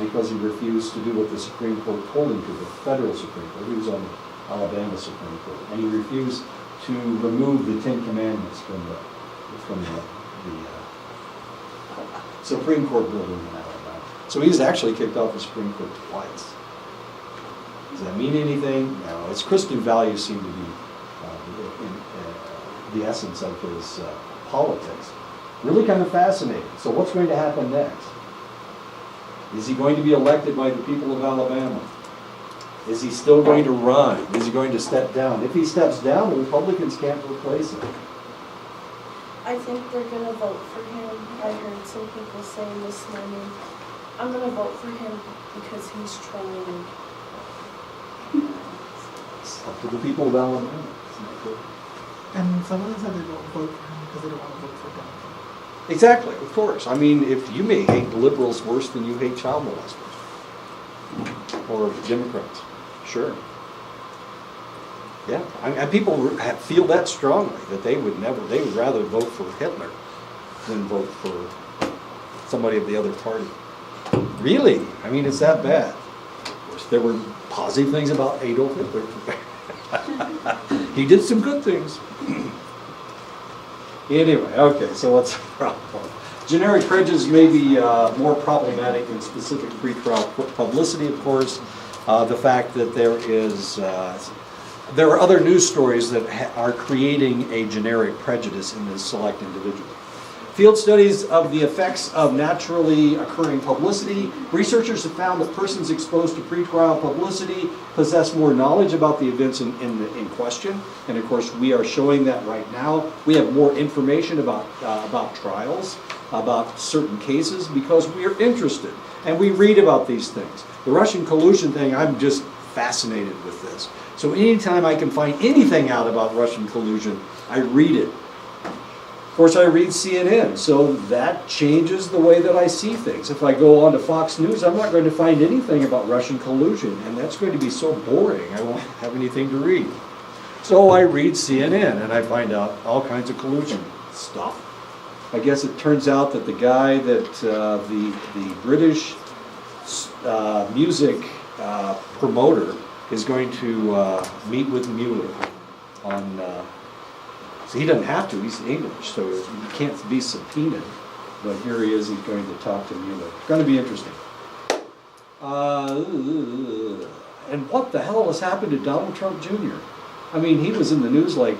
because he refused to do what the Supreme Court told him to. The federal Supreme Court. He was on the Alabama Supreme Court, and he refused to remove the Ten Commandments from the Supreme Court building in Alabama. So he's actually kicked off the Supreme Court twice. Does that mean anything? No. His Christian values seem to be the essence of his politics. Really kind of fascinating. So what's going to happen next? Is he going to be elected by the people of Alabama? Is he still going to run? Is he going to step down? If he steps down, the Republicans can't replace him. I think they're gonna vote for him. I heard some people saying this morning, I'm gonna vote for him because he's trying. It's up to the people of Alabama. Isn't that good? And some of them said they don't vote for him because they don't want to vote for Democrats. Exactly, of course. I mean, if you may hate liberals worse than you hate child molesters or Democrats, sure. Yeah, and people feel that strongly that they would rather vote for Hitler than vote for somebody of the other party. Really? I mean, it's that bad. Of course, there were positive things about Adolf Hitler. He did some good things. Anyway, okay, so what's the problem? Generic prejudice may be more problematic than specific pretrial publicity, of course. The fact that there are other news stories that are creating a generic prejudice in this select individual. Field studies of the effects of naturally occurring publicity. Researchers have found that persons exposed to pretrial publicity possess more knowledge about the events in question. And of course, we are showing that right now. We have more information about trials, about certain cases, because we are interested. And we read about these things. The Russian collusion thing, I'm just fascinated with this. So anytime I can find anything out about Russian collusion, I read it. Of course, I read CNN, so that changes the way that I see things. If I go on to Fox News, I'm not going to find anything about Russian collusion, and that's going to be so boring, I won't have anything to read. So I read CNN, and I find out all kinds of collusion stuff. I guess it turns out that the guy that the British music promoter is going to meet with Mueller on... So he doesn't have to, he's English, so he can't be subpoenaed. But here he is, he's going to talk to Mueller. It's going to be interesting. And what the hell has happened to Donald Trump Jr.? I mean, he was in the news like,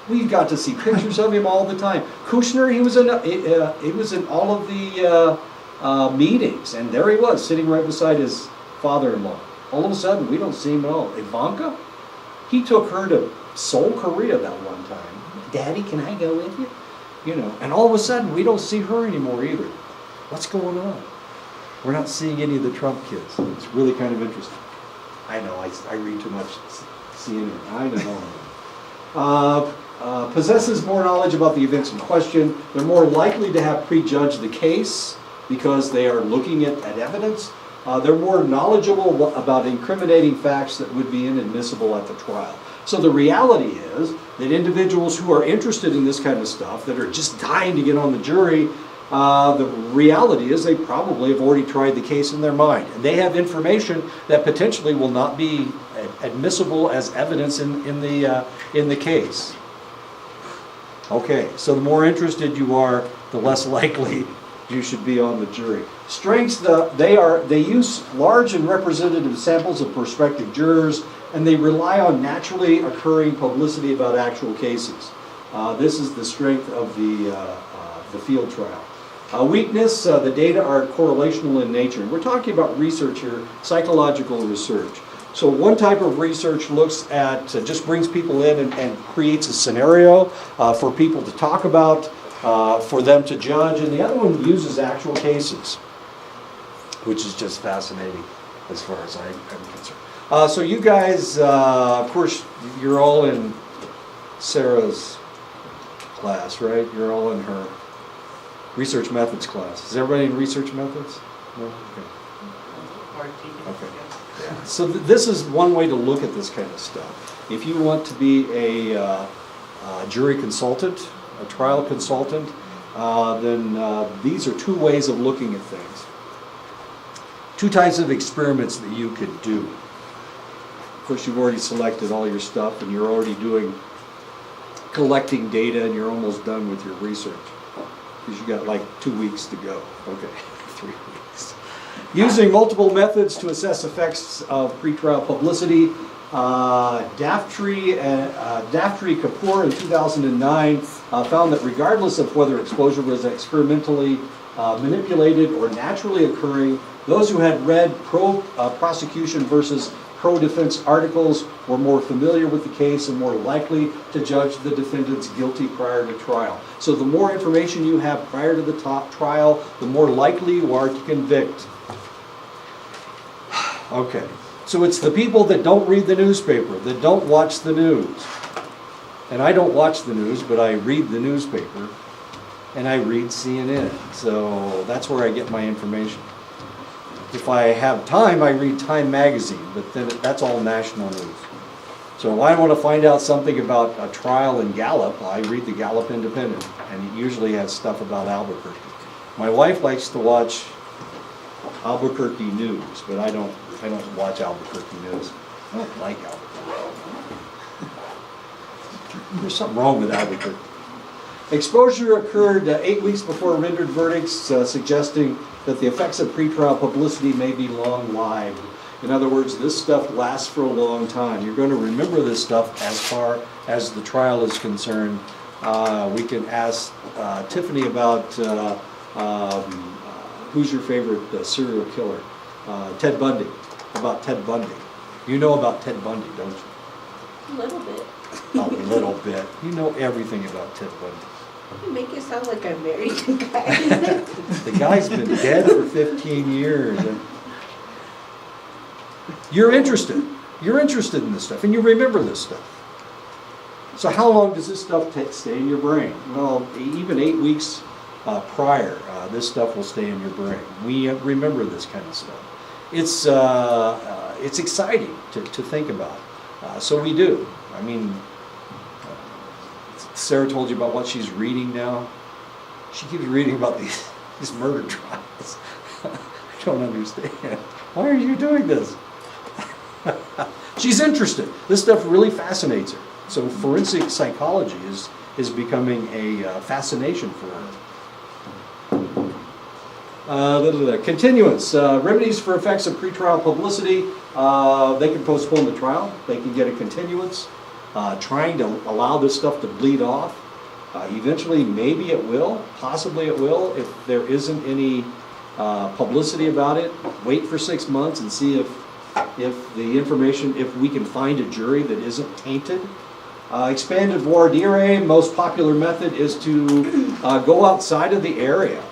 we got to see pictures of him all the time. Kushner, he was in all of the meetings, and there he was, sitting right beside his father-in-law. All of a sudden, we don't see him at all. Ivanka, he took her to Seoul, Korea that one time. Daddy, can I go with you? You know, and all of a sudden we don't see her anymore either. What's going on? We're not seeing any of the Trump kids. It's really kind of interesting. I know, I read too much CNN. I know. Possesses more knowledge about the events in question. They're more likely to have prejudged the case because they are looking at evidence. They're more knowledgeable about incriminating facts that would be inadmissible at the trial. So the reality is that individuals who are interested in this kind of stuff, that are just dying to get on the jury, the reality is they probably have already tried the case in their mind. And they have information that potentially will not be admissible as evidence in the case. Okay, so the more interested you are, the less likely you should be on the jury. Strengths, they use large and representative samples of prospective jurors, and they rely on naturally occurring publicity about actual cases. This is the strength of the field trial. Weakness, the data are correlational in nature. We're talking about research here, psychological research. So one type of research looks at, just brings people in and creates a scenario for people to talk about, for them to judge, and the other one uses actual cases, which is just fascinating as far as I'm concerned. So you guys, of course, you're all in Sarah's class, right? You're all in her research methods class. Is everybody in research methods? No? Okay. Okay. So this is one way to look at this kind of stuff. If you want to be a jury consultant, a trial consultant, then these are two ways of looking at things. Two types of experiments that you could do. Of course, you've already selected all your stuff and you're already collecting data and you're almost done with your research. Because you got like 2 weeks to go. Okay, 3 weeks. Using multiple methods to assess effects of pretrial publicity, Daftry Kapoor in 2009 found that regardless of whether exposure was experimentally manipulated or naturally occurring, those who had read pro-prosecution versus pro-defense articles were more familiar with the case and more likely to judge the defendants guilty prior to trial. So the more information you have prior to the trial, the more likely you are to convict. Okay, so it's the people that don't read the newspaper, that don't watch the news. And I don't watch the news, but I read the newspaper, and I read CNN. So that's where I get my information. If I have time, I read Time magazine, but then that's all national news. So if I want to find out something about a trial in Gallup, I read the Gallup Independent, and it usually has stuff about Albuquerque. My wife likes to watch Albuquerque news, but I don't watch Albuquerque news. I don't like Albuquerque. There's something wrong with Albuquerque. Exposure occurred 8 weeks before rendered verdicts, suggesting that the effects of pretrial publicity may be long-lived. In other words, this stuff lasts for a long time. You're going to remember this stuff as far as the trial is concerned. We can ask Tiffany about who's your favorite serial killer? Ted Bundy. About Ted Bundy. You know about Ted Bundy, don't you? A little bit. A little bit. You know everything about Ted Bundy. You make it sound like I married the guy. The guy's been dead for 15 years. And you're interested. You're interested in this stuff, and you remember this stuff. So how long does this stuff stay in your brain? Well, even 8 weeks prior, this stuff will stay in your brain. We remember this kind of stuff. It's exciting to think about. So we do. I mean, Sarah told you about what she's reading now. She keeps reading about these murder trials. I don't understand. Why are you doing this? She's interested. This stuff really fascinates her. So forensic psychology is becoming a fascination for her. Continuance. Remedies for effects of pretrial publicity. They can postpone the trial. They can get a continuance. Trying to allow this stuff to bleed off. Eventually, maybe it will. Possibly it will. If there isn't any publicity about it, wait for 6 months and see if the information, if we can find a jury that isn't tainted. Expanded voir dire, most popular method is to go outside of the area.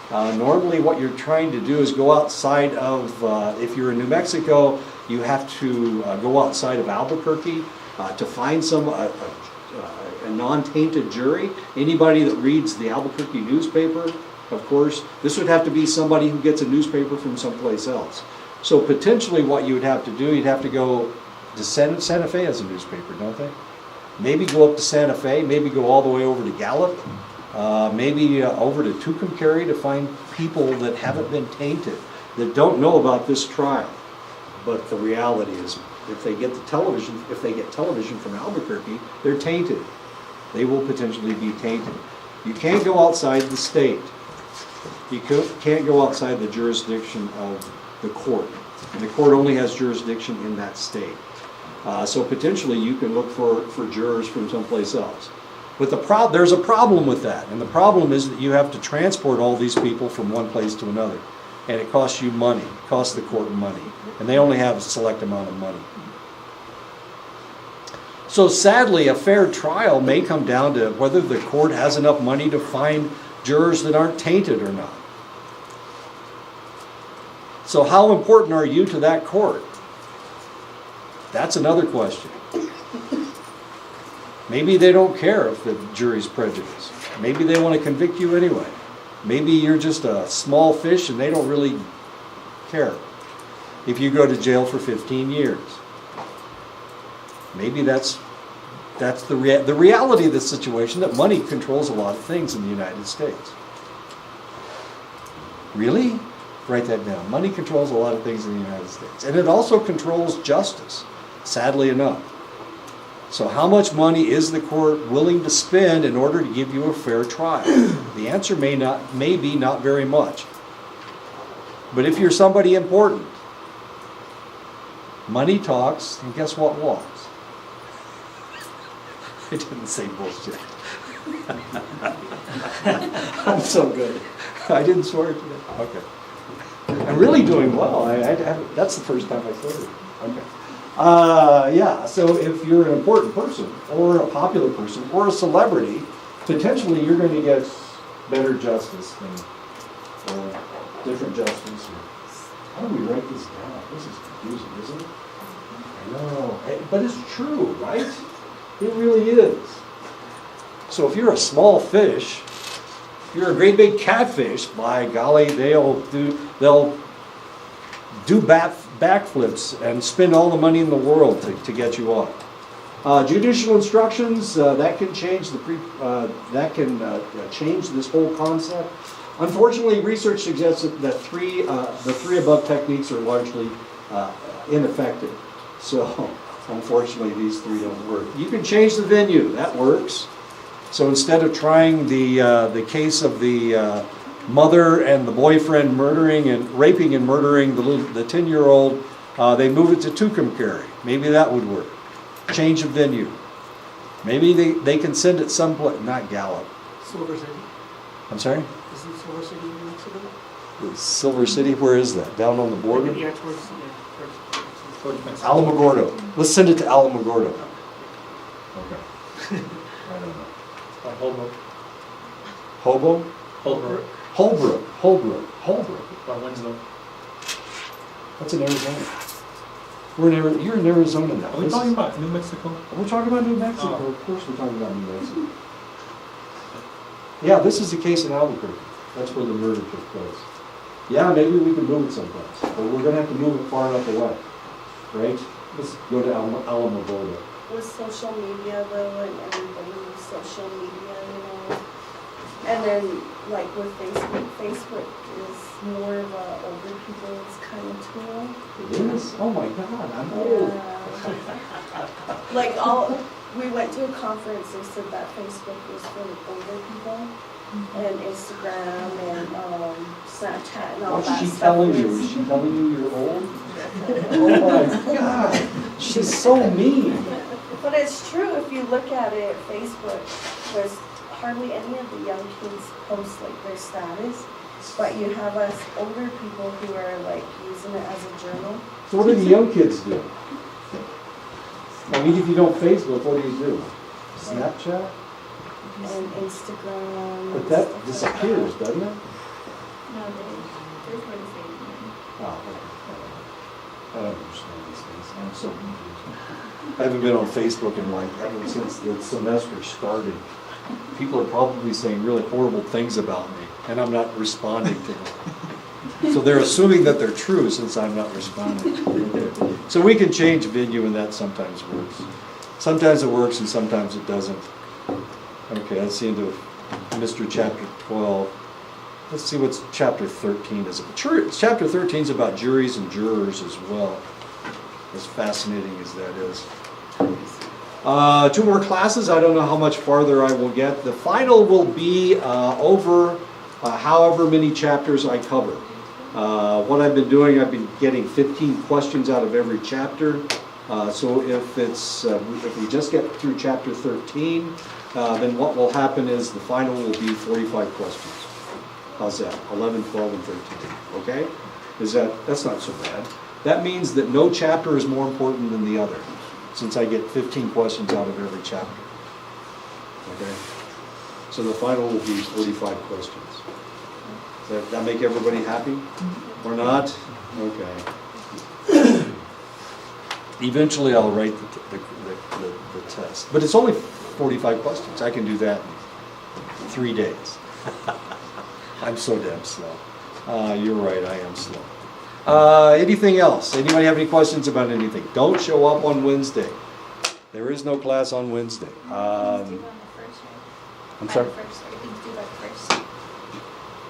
Normally what you're trying to do is go outside of, if you're in New Mexico, you have to go outside of Albuquerque to find a non-tainted jury. Anybody that reads the Albuquerque newspaper, of course, this would have to be somebody who gets a newspaper from someplace else. So potentially what you would have to do, you'd have to go to Santa Fe as a newspaper, don't they? Maybe go up to Santa Fe, maybe go all the way over to Gallup, maybe over to Tucumcari to find people that haven't been tainted, that don't know about this trial. But the reality is, if they get television from Albuquerque, they're tainted. They will potentially be tainted. You can't go outside the state. You can't go outside the jurisdiction of the court. And the court only has jurisdiction in that state. So potentially you can look for jurors from someplace else. But there's a problem with that. And the problem is that you have to transport all these people from one place to another. And it costs you money. It costs the court money. And they only have a select amount of money. So sadly, a fair trial may come down to whether the court has enough money to find jurors that aren't tainted or not. So how important are you to that court? That's another question. Maybe they don't care if the jury's prejudiced. Maybe they want to convict you anyway. Maybe you're just a small fish and they don't really care if you go to jail for 15 years. Maybe that's the reality of the situation, that money controls a lot of things in the United States. Really? Write that down. Money controls a lot of things in the United States. And it also controls justice, sadly enough. So how much money is the court willing to spend in order to give you a fair trial? The answer may be not very much. But if you're somebody important, money talks, and guess what walks? I didn't say bullshit. I'm so good. I didn't swear today. Okay. I'm really doing well. That's the first time I said it. Okay. Yeah, so if you're an important person, or a popular person, or a celebrity, potentially you're going to get better justice or different justice. How do we write this down? This is confusing, isn't it? I know, but it's true, right? It really is. So if you're a small fish, if you're a great big catfish, by golly, they'll do backflips and spend all the money in the world to get you off. Judicial instructions, that can change change this whole concept. Unfortunately, research suggests that the three above techniques are largely ineffective. So, unfortunately, these three don't work. You can change the venue. That works. So instead of trying the case of the mother and the boyfriend raping and murdering the 10-year-old, they move it to Tucumcari. Maybe that would work. Change of venue. Maybe they can send it someplace, not Gallup. Silver City. I'm sorry? Isn't Silver City in New Mexico? Silver City, where is that? Down on the border? Yeah, towards Alamogordo. Let's send it to Alamogordo. Okay. I don't know. Holbrook. Hobo? Holbrook. Holbrook. By Winslow. That's in Arizona. You're in Arizona now. Are we talking about New Mexico? We're talking about New Mexico. Oh. Of course we're talking about New Mexico. Yeah, this is the case in Albuquerque. That's where the murder took place. Yeah, maybe we can move it someplace, but we're going to have to move it far enough away. Right? Let's go to Alamogordo. With social media though, and everybody with social media, you know. And then, like with Facebook is more of a older people's kind of tool. It is? Oh my God, I'm old. Like we went to a conference, they said that Facebook was for the older people, and Instagram and Snapchat and all What's that she stuff. telling you? Is she telling you you're old? Oh my God, she's so mean. But it's true, if you look at it, Facebook, there's hardly any of the young kids post like their status, but you have us older people who are like using it as a journal. So what do the young kids do? I mean, if you don't Facebook, what do? Snapchat? And Instagram. But and that stuff disappears, like doesn't it? No, there's one thing. Oh, okay. I don't understand these things. I'm so confused. I haven't been on Facebook in ever since the semester started. People are probably saying really horrible things about me, and I'm not responding to them. So they're assuming that they're true since I'm not responding. Okay. So we can change venue, and that sometimes works. Sometimes it works, and sometimes it doesn't. Okay, that's the end of Mr. Chapter 12. Let's see what Chapter 13 is about. Chapter 13 is about juries and jurors as well, as fascinating as that is. 2 more classes. I don't know how much farther I will get. The final will be over however many chapters I cover. What I've been doing, I've been getting 15 questions out of every chapter. So if we just get through Chapter 13, then what will happen is the final will be 45 questions. How's that? 11, 12, and 13. Okay? That's not so bad. That means that no chapter is more important than the other, since I get 15 questions out of every chapter. Okay? So the final will be 45 questions. Does that make everybody happy? Or not? Okay. Eventually I'll write the test. But it's only 45 questions. I can do that in 3 days. I'm so damn slow. You're right, I am slow. Anything else? Anybody have any questions about anything? Don't show up on Wednesday. There is no class on Wednesday. Due on the first, right? I'm sorry? By the first, everything's due by the first.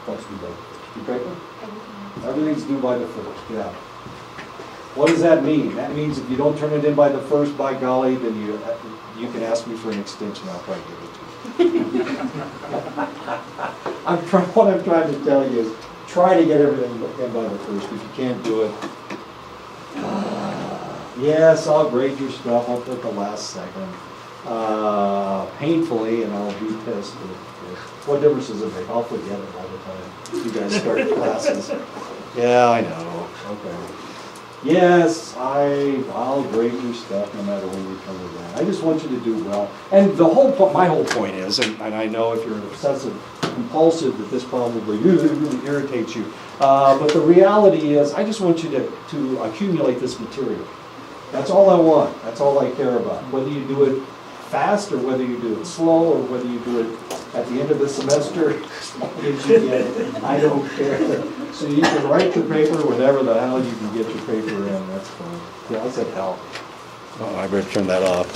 What's due by the first? You break them? Everything. Everything's due by the first, yeah. What does that mean? That means if you don't turn it in by the first, by golly, then you can ask me for an extension. I'll probably give it to you. What I'm trying to tell you is try to get everything in by the first. If you can't do it, yes, I'll grade your stuff up at the last second. Painfully, and I'll be pissed. What difference does it make? I'll forget it by the time you guys start classes. Yeah, I know, okay. Yes, I'll grade your stuff no matter when you turn it in. I just want you to do well. And my whole point is, and I know if you're an obsessive compulsive that this probably really irritates you, but the reality is I just want you to accumulate this material. That's all I want. That's all I care about. Whether you do it fast or whether you do it slow or whether you do it at the end of the semester, as long as you get it, I don't care. So you can write the paper whenever the hell you can get your paper in, that's fine. Yeah, I said hell. Oh, I better turn that off.